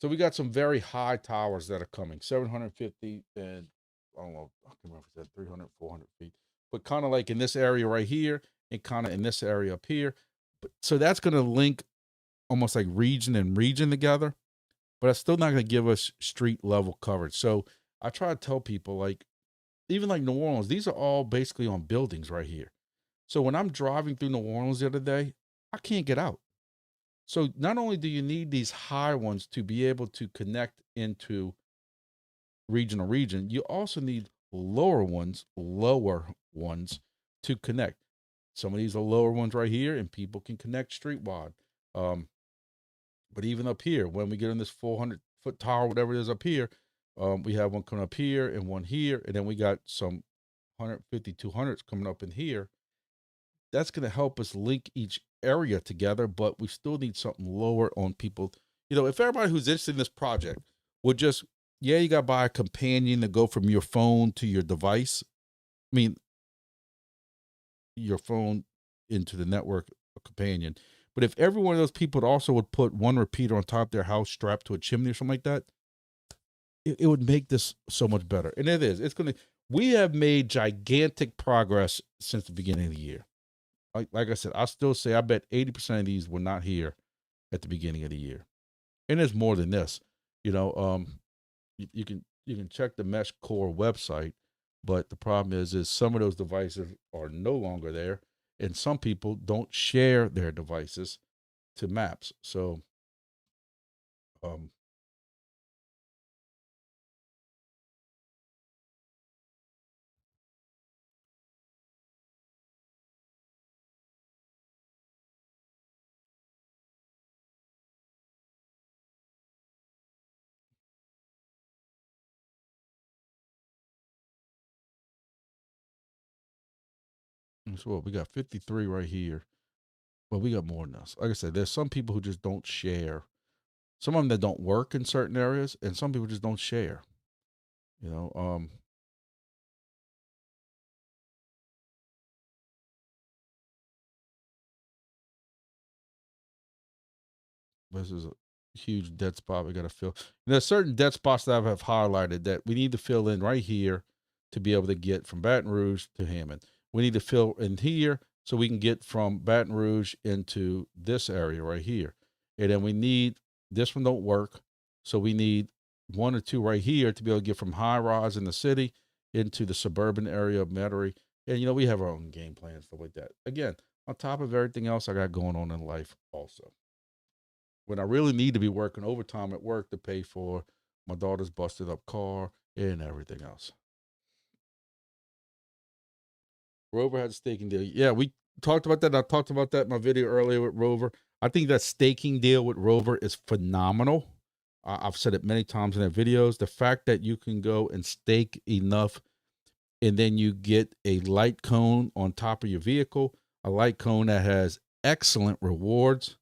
So we got some very high towers that are coming, 750 and I don't know, I can't remember if it's 300, 400 feet, but kind of like in this area right here and kind of in this area up here. But so that's going to link almost like region and region together, but it's still not going to give us street level coverage. So I try to tell people, like, even like New Orleans, these are all basically on buildings right here. So when I'm driving through New Orleans the other day, I can't get out. So not only do you need these high ones to be able to connect into region, you also need lower ones to connect. Some of these are lower ones right here, and people can connect street wide. But even up here, when we get in this 400-foot tower, whatever it is up here, we have one coming up here and one here, and then we got some 150, 200s coming up in here. That's going to help us link each area together, but we still need something lower on people. You know, if everybody who's interested in this project would just, yeah, you got to buy a companion to go from your phone to your device. I mean, your phone into the network, a companion. But if every one of those people also would put one repeater on top of their house strapped to a chimney or something like that, it would make this so much better. And it is. It's going to, we have made gigantic progress since the beginning of the year. Like I said, I still say I bet 80% of these were not here at the beginning of the year. And there's more than this. You know, you can check the Mesh Core website, but the problem is some of those devices are no longer there, and some people don't share their devices to maps. So so what, we got 53 right here. Well, we got more than us. Like I said, there's some people who just don't share. Some of them that don't work in certain areas, and some people just don't share. You know, this is a huge dead spot we got to fill. And there's certain dead spots that I have highlighted that we need to fill in right here to be able to get from Baton Rouge to Hammond. We need to fill in here so we can get from Baton Rouge into this area right here. And then we need, this one don't work, so we need one or two right here to be able to get from high rise in the city into the suburban area of Metairie. And, you know, we have our own game plan, stuff like that. Again, on top of everything else I got going on in life also, when I really need to be working overtime at work to pay for my daughter's busted up car and everything else. Rover had a staking deal. Yeah, we talked about that. I talked about that in my video earlier with Rover. I think that staking deal with Rover is phenomenal. I've said it many times in their videos. The fact that you can go and stake enough and then you get a light cone on top of your vehicle, a light cone that has excellent rewards.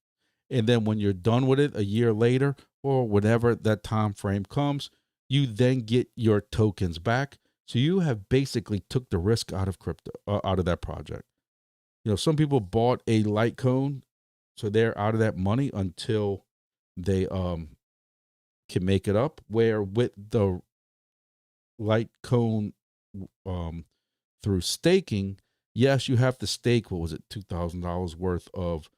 And then when you're done with it a year later, or whenever that time frame comes, you then get your tokens back. So you have basically took the risk out of crypto, out of that project. Some people bought a Litecoin, so they're out of that money until they can make it up. Where with the Litecoin, through staking, yes, you have to stake. What was it, $2,000 worth of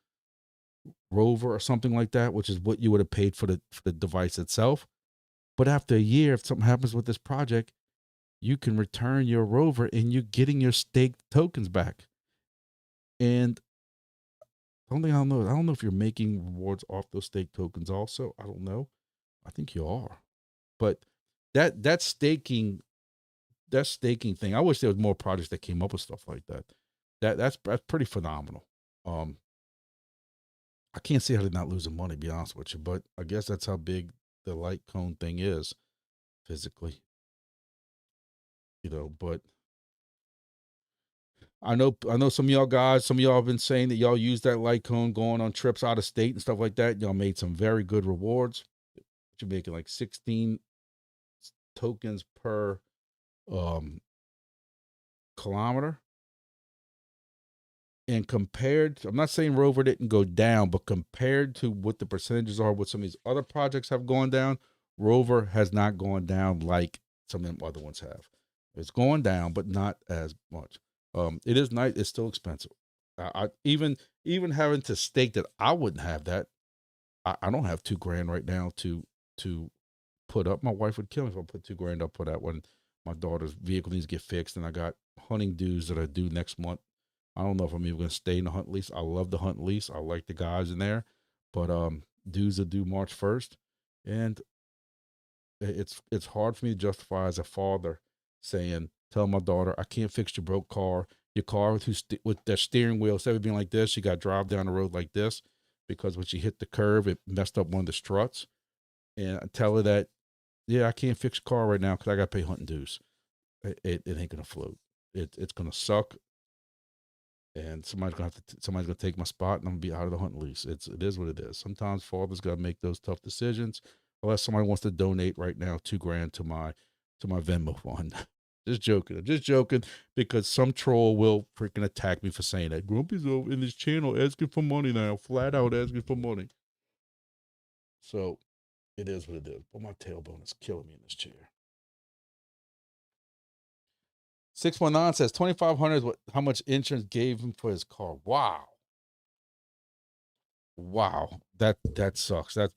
Rover or something like that, which is what you would have paid for the device itself. But after a year, if something happens with this project, you can return your Rover and you're getting your staked tokens back. And I don't know. I don't know if you're making rewards off those stake tokens also. I don't know. I think you are. But that staking thing, I wish there was more projects that came up with stuff like that. That's pretty phenomenal. I can't see how they're not losing money, to be honest with you, but I guess that's how big the Litecoin thing is physically, but I know some of y'all guys, some of y'all have been saying that y'all use that Litecoin going on trips out of state and stuff like that. Y'all made some very good rewards. You're making like 16 tokens per kilometer. And compared, I'm not saying Rover didn't go down, but compared to what the percentages are, what some of these other projects have gone down, Rover has not gone down like some of them other ones have. It's going down, but not as much. It is nice. It's still expensive. I even having to stake that, I wouldn't have that. I don't have $2,000 right now to put up. My wife would kill me if I put $2,000 up for that when my daughter's vehicle needs to get fixed, and I got hunting dues that are due next month. I don't know if I'm even going to stay in the hunt lease. I love the hunt lease. I like the guys in there, but dues are due March 1st, and it's hard for me to justify as a father tell my daughter, I can't fix your broke car. Your car with that steering wheel, instead of being like this, she got to drive down the road like this because when she hit the curve, it messed up one of the struts. And I tell her that, yeah, I can't fix your car right now because I got to pay hunting dues. It ain't going to float. It's going to suck. And somebody's gonna take my spot, and I'm gonna be out of the hunt lease. It is what it is. Sometimes fathers gotta make those tough decisions. Unless somebody wants to donate right now $2,000 to my Venmo fund. Just joking. I'm just joking because some troll will freaking attack me for saying that. Grumpy's over in his channel asking for money now, flat out asking for money. So it is what it is. But my tailbone is killing me in this chair. 619 says 2,500 is how much insurance gave him for his car. Wow, that sucks. That's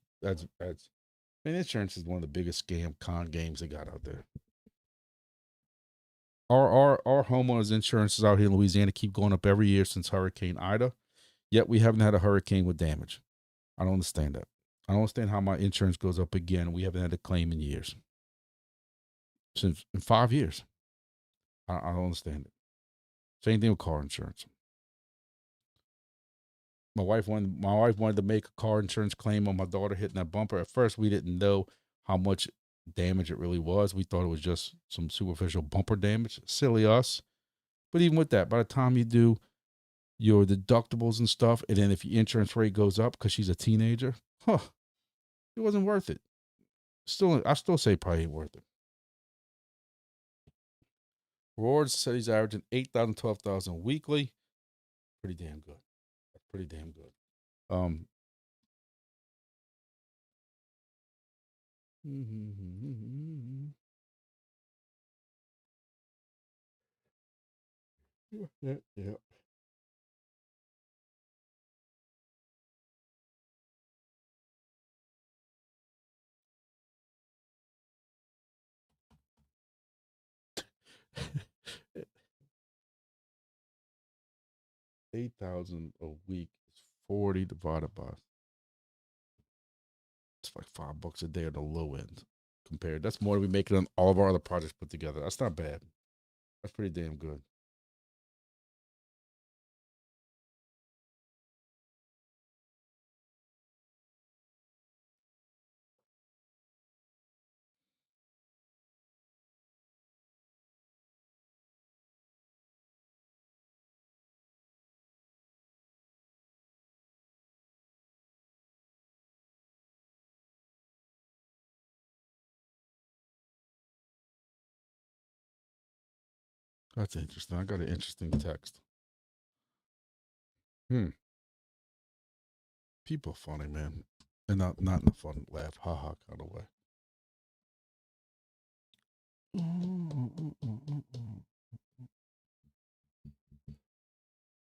and insurance is one of the biggest con games they got out there. Our homeowners insurances out here in Louisiana keep going up every year since Hurricane Ida. Yet we haven't had a hurricane with damage. I don't understand that. I don't understand how my insurance goes up again. We haven't had a claim in years. Since in 5 years. I don't understand it. Same thing with car insurance. My wife wanted to make a car insurance claim on my daughter hitting that bumper. At first, we didn't know how much damage it really was. We thought it was just some superficial bumper damage. Silly us. But even with that, by the time you do your deductibles and stuff, and then if your insurance rate goes up because she's a teenager, it wasn't worth it. I still say probably ain't worth it. Rewards said he's averaging 8,000, 12,000 weekly. Pretty damn good. That's pretty damn good. Yeah. 8,000 a week is 40 divided by. It's like $5 a day at the low end compared. That's more than we make it on all of our other projects put together. That's not bad. That's pretty damn good. That's interesting. I got an interesting text. People funny, man. And not in a fun laugh, haha kind of way.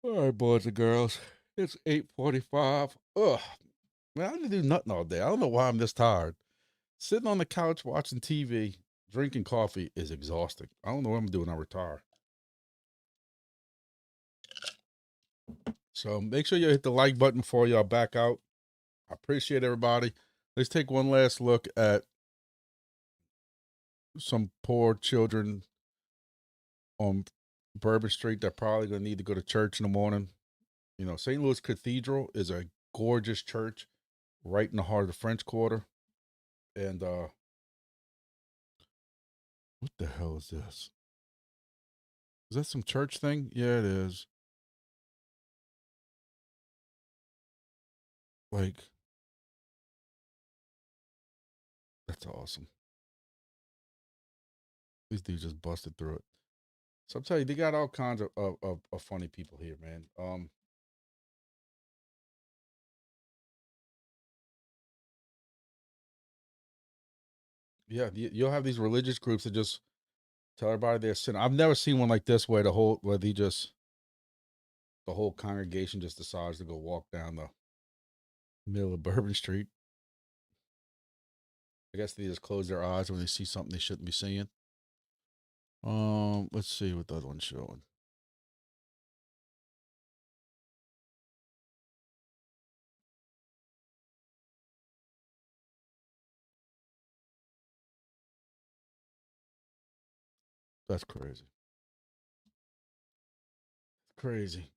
All right, boys and girls. It's 8:45. Ugh. Man, I didn't do nothing all day. I don't know why I'm this tired. Sitting on the couch watching TV, drinking coffee is exhausting. I don't know what I'm doing. I retire. So make sure you hit the like button before y'all back out. I appreciate everybody. Let's take one last look at some poor children on Bourbon Street that probably gonna need to go to church in the morning. You know, St. Louis Cathedral is a gorgeous church right in the heart of the French Quarter. And what the hell is this? Is that some church thing? Yeah, it is. Like, that's awesome. These dudes just busted through it. So I'm telling you, they got all kinds of funny people here, man. Yeah, you'll have these religious groups that just tell everybody they're sinning. I've never seen one like this where the whole congregation just decides to go walk down the middle of Bourbon Street. I guess they just close their eyes when they see something they shouldn't be seeing. Let's see what the other one's showing. That's crazy. Crazy.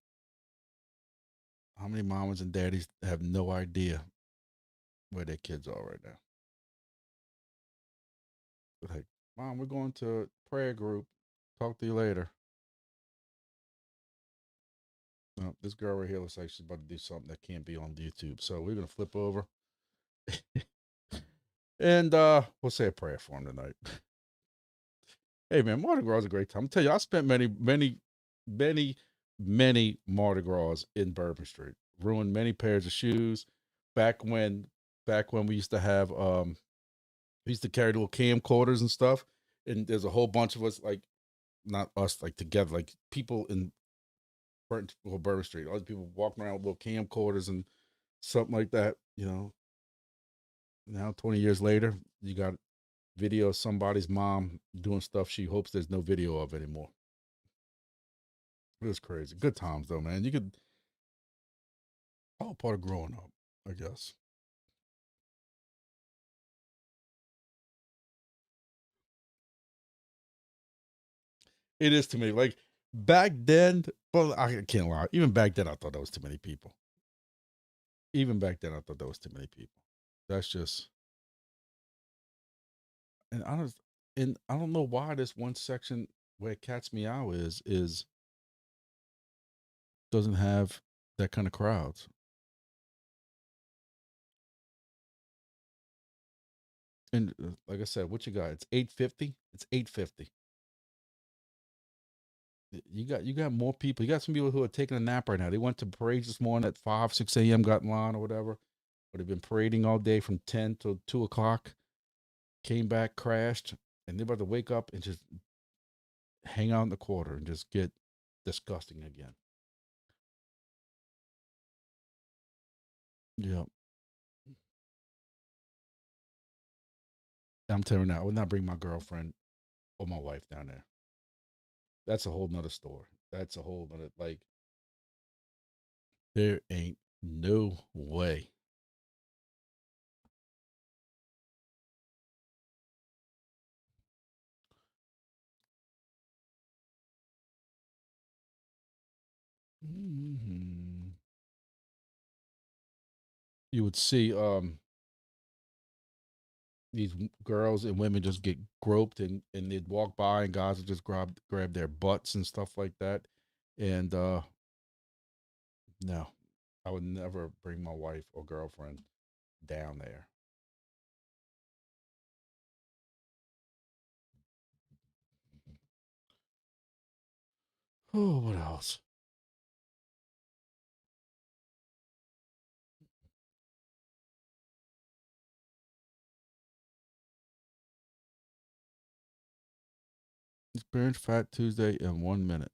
How many mamas and daddies have no idea where their kids are right now? Like, Mom, we're going to prayer group. Talk to you later. No, this girl right here looks like she's about to do something that can't be on YouTube. So we're gonna flip over and we'll say a prayer for him tonight. Hey man, Mardi Gras is a great time. I tell you, I spent many Mardi Gras in Bourbon Street. Ruined many pairs of shoes. Back when we used to have we used to carry little camcorders and stuff. And there's a whole bunch of us, like not us, like together, like people in Bourbon Street. All these people walking around with little camcorders and something like that, you know. Now 20 years later, you got video of somebody's mom doing stuff she hopes there's no video of anymore. It was crazy. Good times though, man. You could all part of growing up, I guess. It is to me. Like back then, well, I can't lie. Even back then, I thought that was too many people. Even back then, I thought that was too many people. That's just, and I don't know why this one section where it cats me out is doesn't have that kind of crowds. And like I said, what you got? It's 850. It's 850. You got more people. You got some people who are taking a nap right now. They went to parades this morning at 5, 6 a.m. Got in line or whatever. But they've been parading all day from 10 to 2 o'clock. Came back, crashed, and they're about to wake up and just hang out in the quarter and just get disgusting again. Yeah, I'm telling you now, I would not bring my girlfriend or my wife down there. That's a whole nother story. That's a whole nother, like, there ain't no way. Mm-hmm. You would see these girls and women just get groped and they'd walk by and guys would just grab their butts and stuff like that. And no, I would never bring my wife or girlfriend down there. Oh, what else? Experience Fat Tuesday in 1 minute.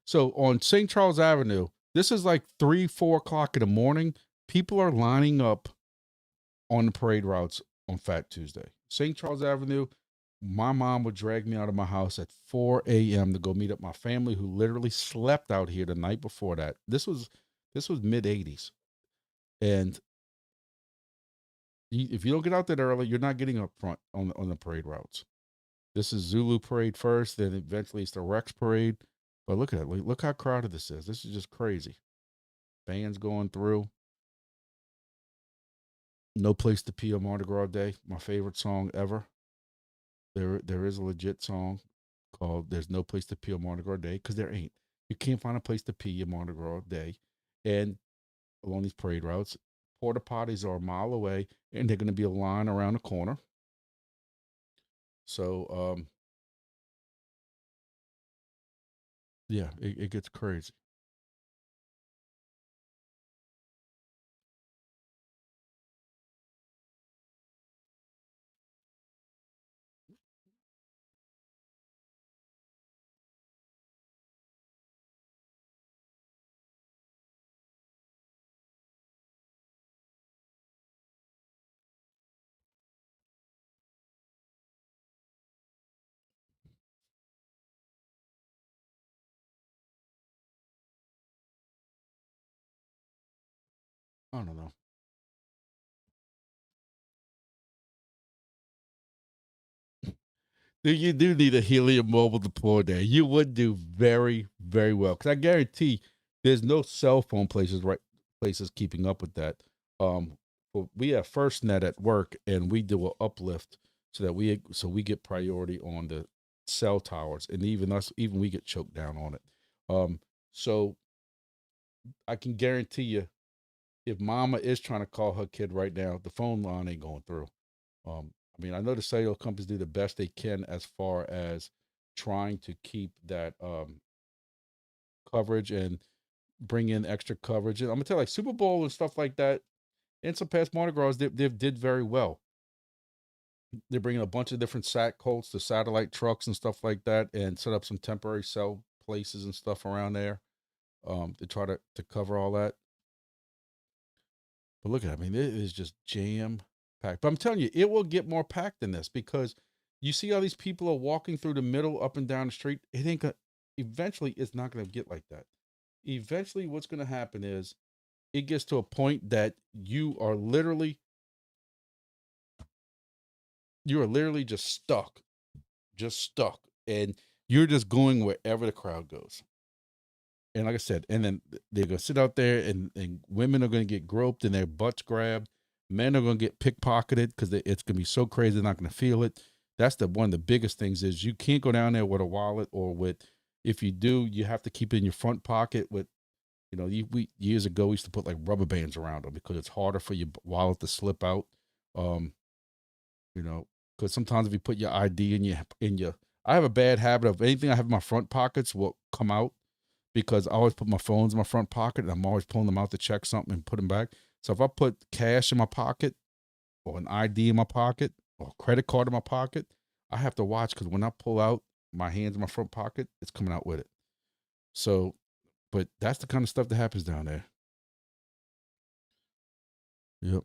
So on St. Charles Avenue, this is like 3, 4 o'clock in the morning. People are lining up on the parade routes on Fat Tuesday. St. Charles Avenue, my mom would drag me out of my house at 4 a.m. to go meet up my family who literally slept out here the night before that. This was mid 80s. And if you don't get out that early, you're not getting up front on the parade routes. This is Zulu parade first, then eventually it's the Rex parade. But look at it. Look how crowded this is. This is just crazy. Bands going through. No Place to Pee on Mardi Gras Day. My favorite song ever. There is a legit song called "There's No Place to Pee on Mardi Gras Day" because there ain't. You can't find a place to pee on Mardi Gras Day, and along these parade routes, porta potties are a mile away, and they're going to be a line around the corner. So, yeah, it gets crazy. I don't know. You do need a helium mobile deploy there. You would do very, very well because I guarantee there's no cell phone places keeping up with that. But we have FirstNet at work, and we do an uplift so that we get priority on the cell towers, and even we get choked down on it. So I can guarantee you, if Mama is trying to call her kid right now, the phone line ain't going through. I mean, I know the cellular companies do the best they can as far as trying to keep that coverage and bring in extra coverage. And I'm gonna tell you, like Super Bowl and stuff like that, and some past Mardi Gras, they did very well. They're bringing a bunch of different sat colts, the satellite trucks and stuff like that, and set up some temporary cell places and stuff around there to try to cover all that. But look at it. I mean, it is just jam packed. But I'm telling you, it will get more packed than this because you see how these people are walking through the middle, up and down the street. It ain't gonna. Eventually, it's not gonna get like that. Eventually, what's gonna happen is it gets to a point that you are literally just stuck, and you're just going wherever the crowd goes. And like I said, and then they're gonna sit out there, and women are gonna get groped and their butts grabbed. Men are gonna get pickpocketed because it's gonna be so crazy they're not gonna feel it. That's one of the biggest things is you can't go down there with a wallet or with. If you do, you have to keep it in your front pocket with. Years ago we used to put like rubber bands around them because it's harder for your wallet to slip out. Um, because sometimes if you put your ID in your, I have a bad habit of anything I have in my front pockets will come out because I always put my phones in my front pocket and I'm always pulling them out to check something and put them back. So if I put cash in my pocket or an ID in my pocket or a credit card in my pocket, I have to watch because when I pull out my hands in my front pocket, it's coming out with it. So, but that's the kind of stuff that happens down there. Yep.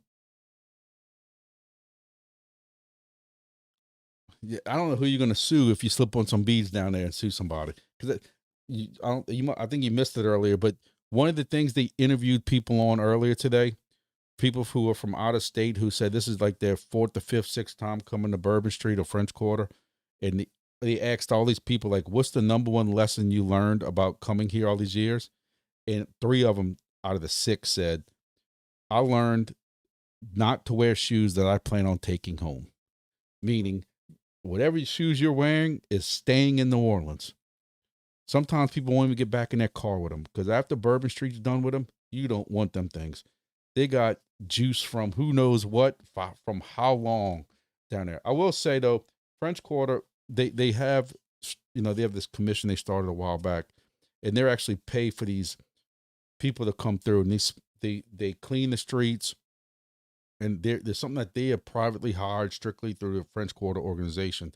Yeah, I don't know who you're gonna sue if you slip on some beads down there and sue somebody because I think you missed it earlier, but one of the things they interviewed people on earlier today, people who are from out of state who said this is like their fourth or fifth, sixth time coming to Bourbon Street or French Quarter, and they asked all these people like, "What's the number one lesson you learned about coming here all these years?" And 3 of them out of the 6 said, "I learned not to wear shoes that I plan on taking home," meaning whatever shoes you're wearing is staying in New Orleans. Sometimes people won't even get back in their car with them because after Bourbon Street's done with them, you don't want them things. They got juice from who knows what, from how long down there. I will say though, French Quarter, they have they have this commission they started a while back, and they're actually pay for these people to come through, and they clean the streets, and there's something that they have privately hired strictly through the French Quarter organization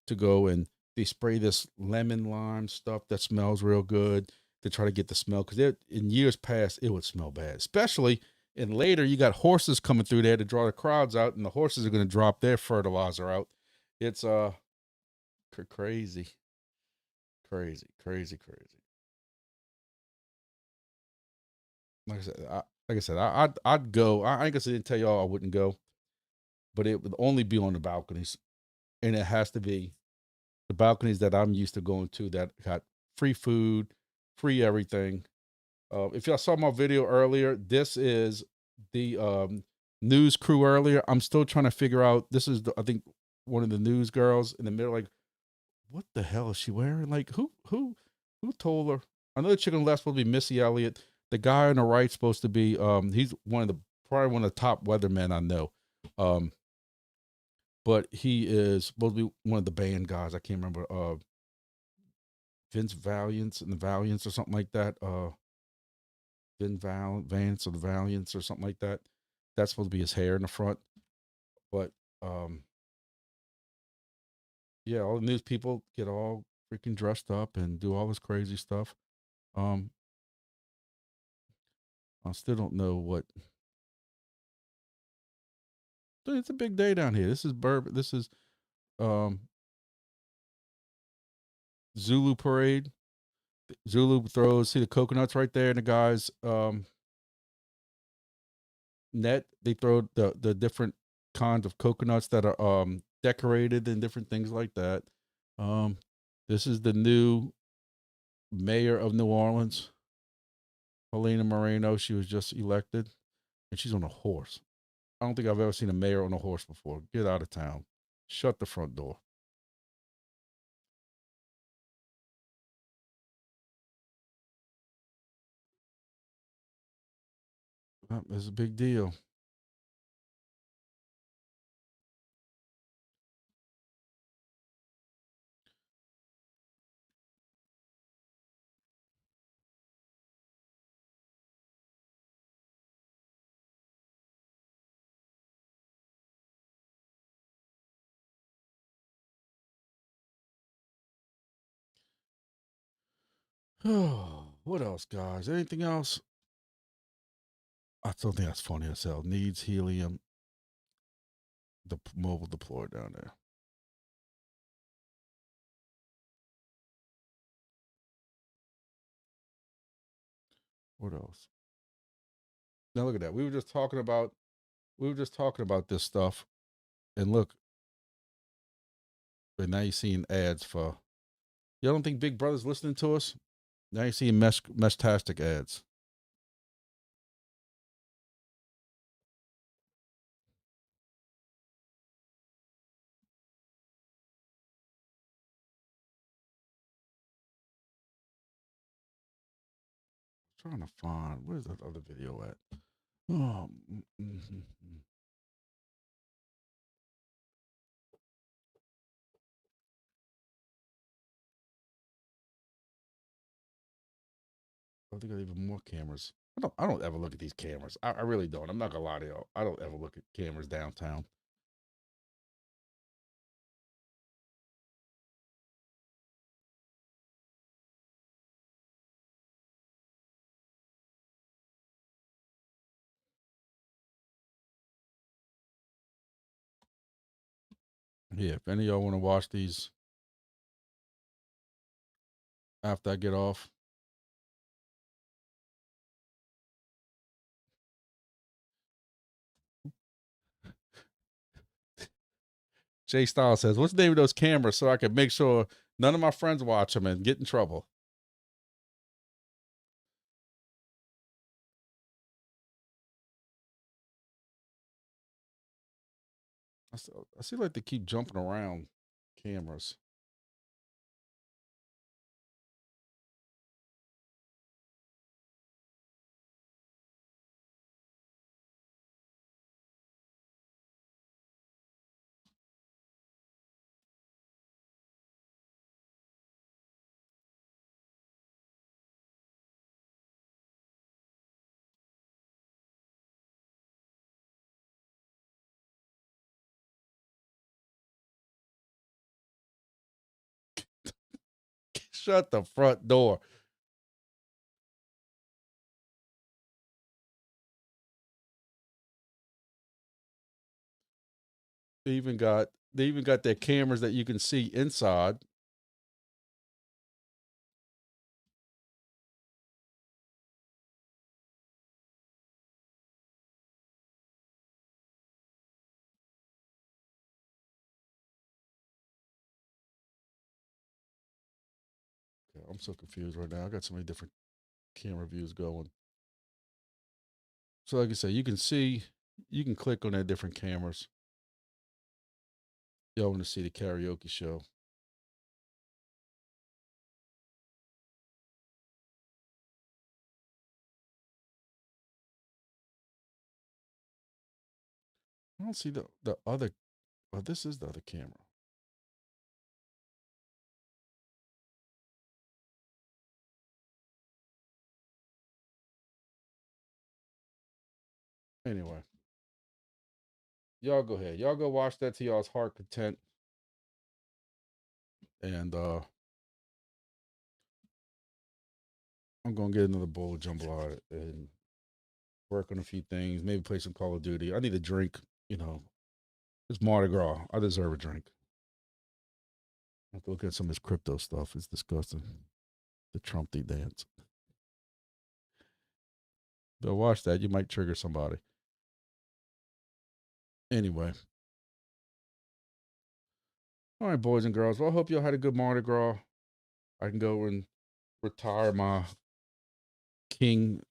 to go, and they spray this lemon lime stuff that smells real good to try to get the smell, because in years past it would smell bad, especially. And later you got horses coming through there to draw the crowds out, and the horses are going to drop their fertilizer out. It's crazy, crazy, crazy, crazy. Like I said, I'd go. I guess I didn't tell y'all I wouldn't go, but it would only be on the balconies, and it has to be the balconies that I'm used to going to that got free food, free everything. If y'all saw my video earlier, this is the news crew earlier. I'm still trying to figure out. This is I think one of the news girls in the middle. Like, what the hell is she wearing? Like, who told her? I know the chick on the left supposed to be Missy Elliott. The guy on the right supposed to be he's probably one of the top weathermen I know. But he is supposed to be one of the band guys. I can't remember. Vince Valiance and the Valiants or something like that. Vance or the Valiants or something like that. That's supposed to be his hair in the front. But yeah, all the news people get all freaking dressed up and do all this crazy stuff. I still don't know what. It's a big day down here. This is bourbon. This is um Zulu parade. Zulu throws. See the coconuts right there in the guy's net. They throw the different kinds of coconuts that are decorated and different things like that. This is the new mayor of New Orleans, Helena Moreno. She was just elected, and she's on a horse. I don't think I've ever seen a mayor on a horse before. Get out of town. Shut the front door. It's a big deal. What else, guys? Anything else? I still think that's funny as hell. Needs helium. The mobile deployer down there. What else? Now look at that. We were just talking about this stuff, and look, and now you're seeing ads for. You don't think Big Brother's listening to us? Now you're seeing meshtastic ads. I'm trying to find, where's that other video at? Oh, I think I got even more cameras. I don't ever look at these cameras. I really don't. I'm not gonna lie to y'all. I don't ever look at cameras downtown. Yeah, if any of y'all want to watch these after I get off, Jay Styles says, "What's the name of those cameras so I can make sure none of my friends watch them and get in trouble?" I see like they keep jumping around cameras. Shut the front door. They even got their cameras that you can see inside. Okay, I'm so confused right now. I got so many different camera views going. So like I said, you can click on their different cameras. Y'all want to see the karaoke show. I don't see the other. Oh, this is the other camera. Anyway, y'all go ahead. Y'all go watch that to y'all's heart content. And I'm gonna get another bowl of jambalaya and work on a few things. Maybe play some Call of Duty. I need a drink. You know, it's Mardi Gras. I deserve a drink. I have to look at some of this crypto stuff. It's disgusting. The Trumpy dance. But watch that. You might trigger somebody. Anyway. All right, boys and girls. Well, I hope y'all had a good Mardi Gras. I can go and retire my King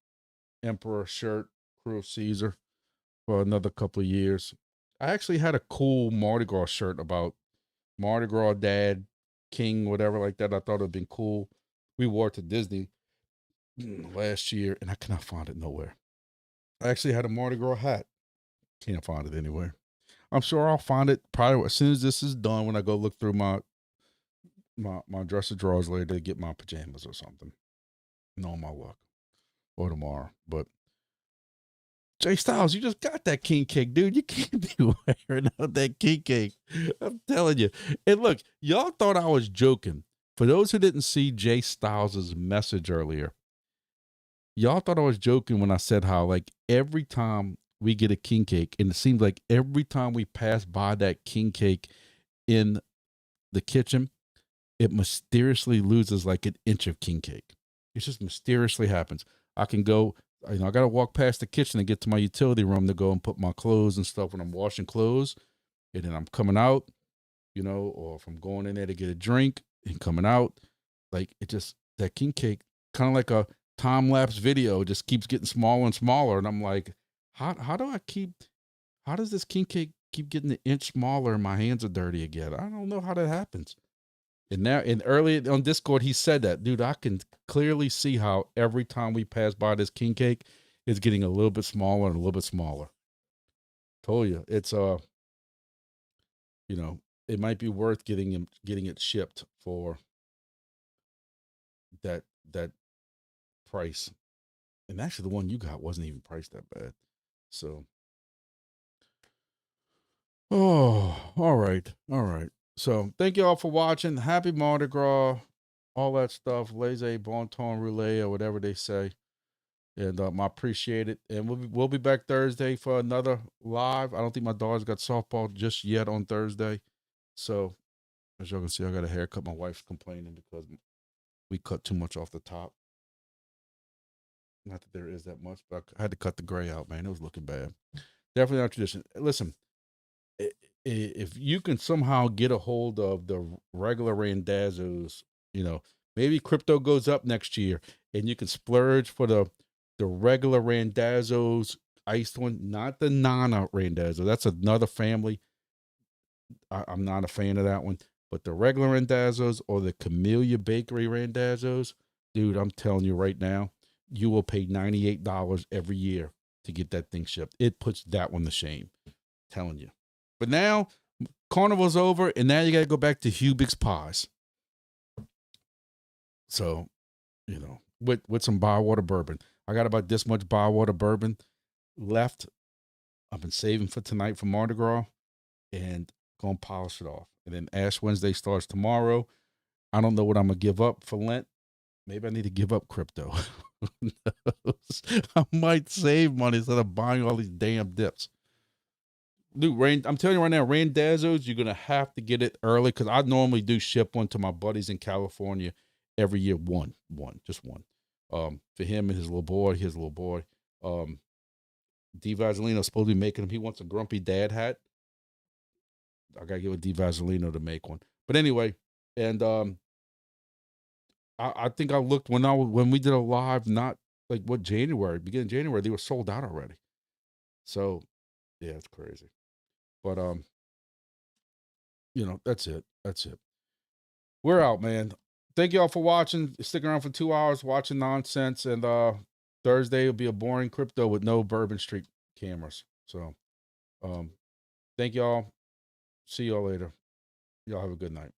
Emperor shirt, Cruel Caesar, for another couple of years. I actually had a cool Mardi Gras shirt about Mardi Gras Dad, King, whatever like that. I thought it'd been cool. We wore it to Disney last year, and I cannot find it nowhere. I actually had a Mardi Gras hat. Can't find it anywhere. I'm sure I'll find it probably as soon as this is done when I go look through my dresser drawers later to get my pajamas or something. No, my luck. Or tomorrow. But Jay Styles, you just got that king cake, dude. You can't be wearing out that king cake. I'm telling you. And look, y'all thought I was joking. For those who didn't see Jay Styles' message earlier, y'all thought I was joking when I said how, like, every time we get a king cake, and it seems like every time we pass by that king cake in the kitchen, it mysteriously loses like an inch of king cake. It just mysteriously happens. I can go, I got to walk past the kitchen and get to my utility room to go and put my clothes and stuff when I'm washing clothes. And then I'm coming out, or if I'm going in there to get a drink and coming out, like it just, that king cake, kind of like a time lapse video, just keeps getting smaller and smaller. And I'm like, how does this king cake keep getting an inch smaller and my hands are dirty again? I don't know how that happens. And early on Discord, he said that, dude, I can clearly see how every time we pass by this king cake, it's getting a little bit smaller and a little bit smaller. Told you, it's it might be worth getting it shipped for that price. And actually, the one you got wasn't even priced that bad. So, all right. So, thank you all for watching. Happy Mardi Gras, all that stuff, laissez bon temps roulette, or whatever they say. And I appreciate it. And we'll be back Thursday for another live. I don't think my daughter's got softball just yet on Thursday. So, as y'all can see, I got a haircut. My wife's complaining because we cut too much off the top. Not that there is that much, but I had to cut the gray out, man. It was looking bad. Definitely not tradition. Listen, if you can somehow get a hold of the regular Randazzos, maybe crypto goes up next year and you can splurge for the regular Randazzos iced one, not the Nana Randazzo. That's another family. I'm not a fan of that one. But the regular Randazzos or the Camellia Bakery Randazzos, dude, I'm telling you right now, you will pay $98 every year to get that thing shipped. It puts that one to shame. I'm telling you. But now, Carnival's over, and now you got to go back to Hubig's Pies. So, with some Bywater bourbon. I got about this much Bywater bourbon left. I've been saving for tonight for Mardi Gras and going to polish it off. And then Ash Wednesday starts tomorrow. I don't know what I'm gonna give up for Lent. Maybe I need to give up crypto. Who knows? I might save money instead of buying all these damn dips. Dude, I'm telling you right now, Randazzo's, you're gonna have to get it early because I normally do ship one to my buddies in California every year. Just one. For him and his little boy. D Vaselino's supposed to be making him. He wants a grumpy dad hat. I gotta give it D Vaselino to make one. But anyway, and I think I looked when we did a live, not like beginning of January, they were sold out already. So yeah, it's crazy. But that's it. That's it. We're out, man. Thank y'all for watching. Sticking around for 2 hours watching nonsense. And Thursday will be a boring crypto with no Bourbon Street cameras. So thank y'all. See y'all later. Y'all have a good night.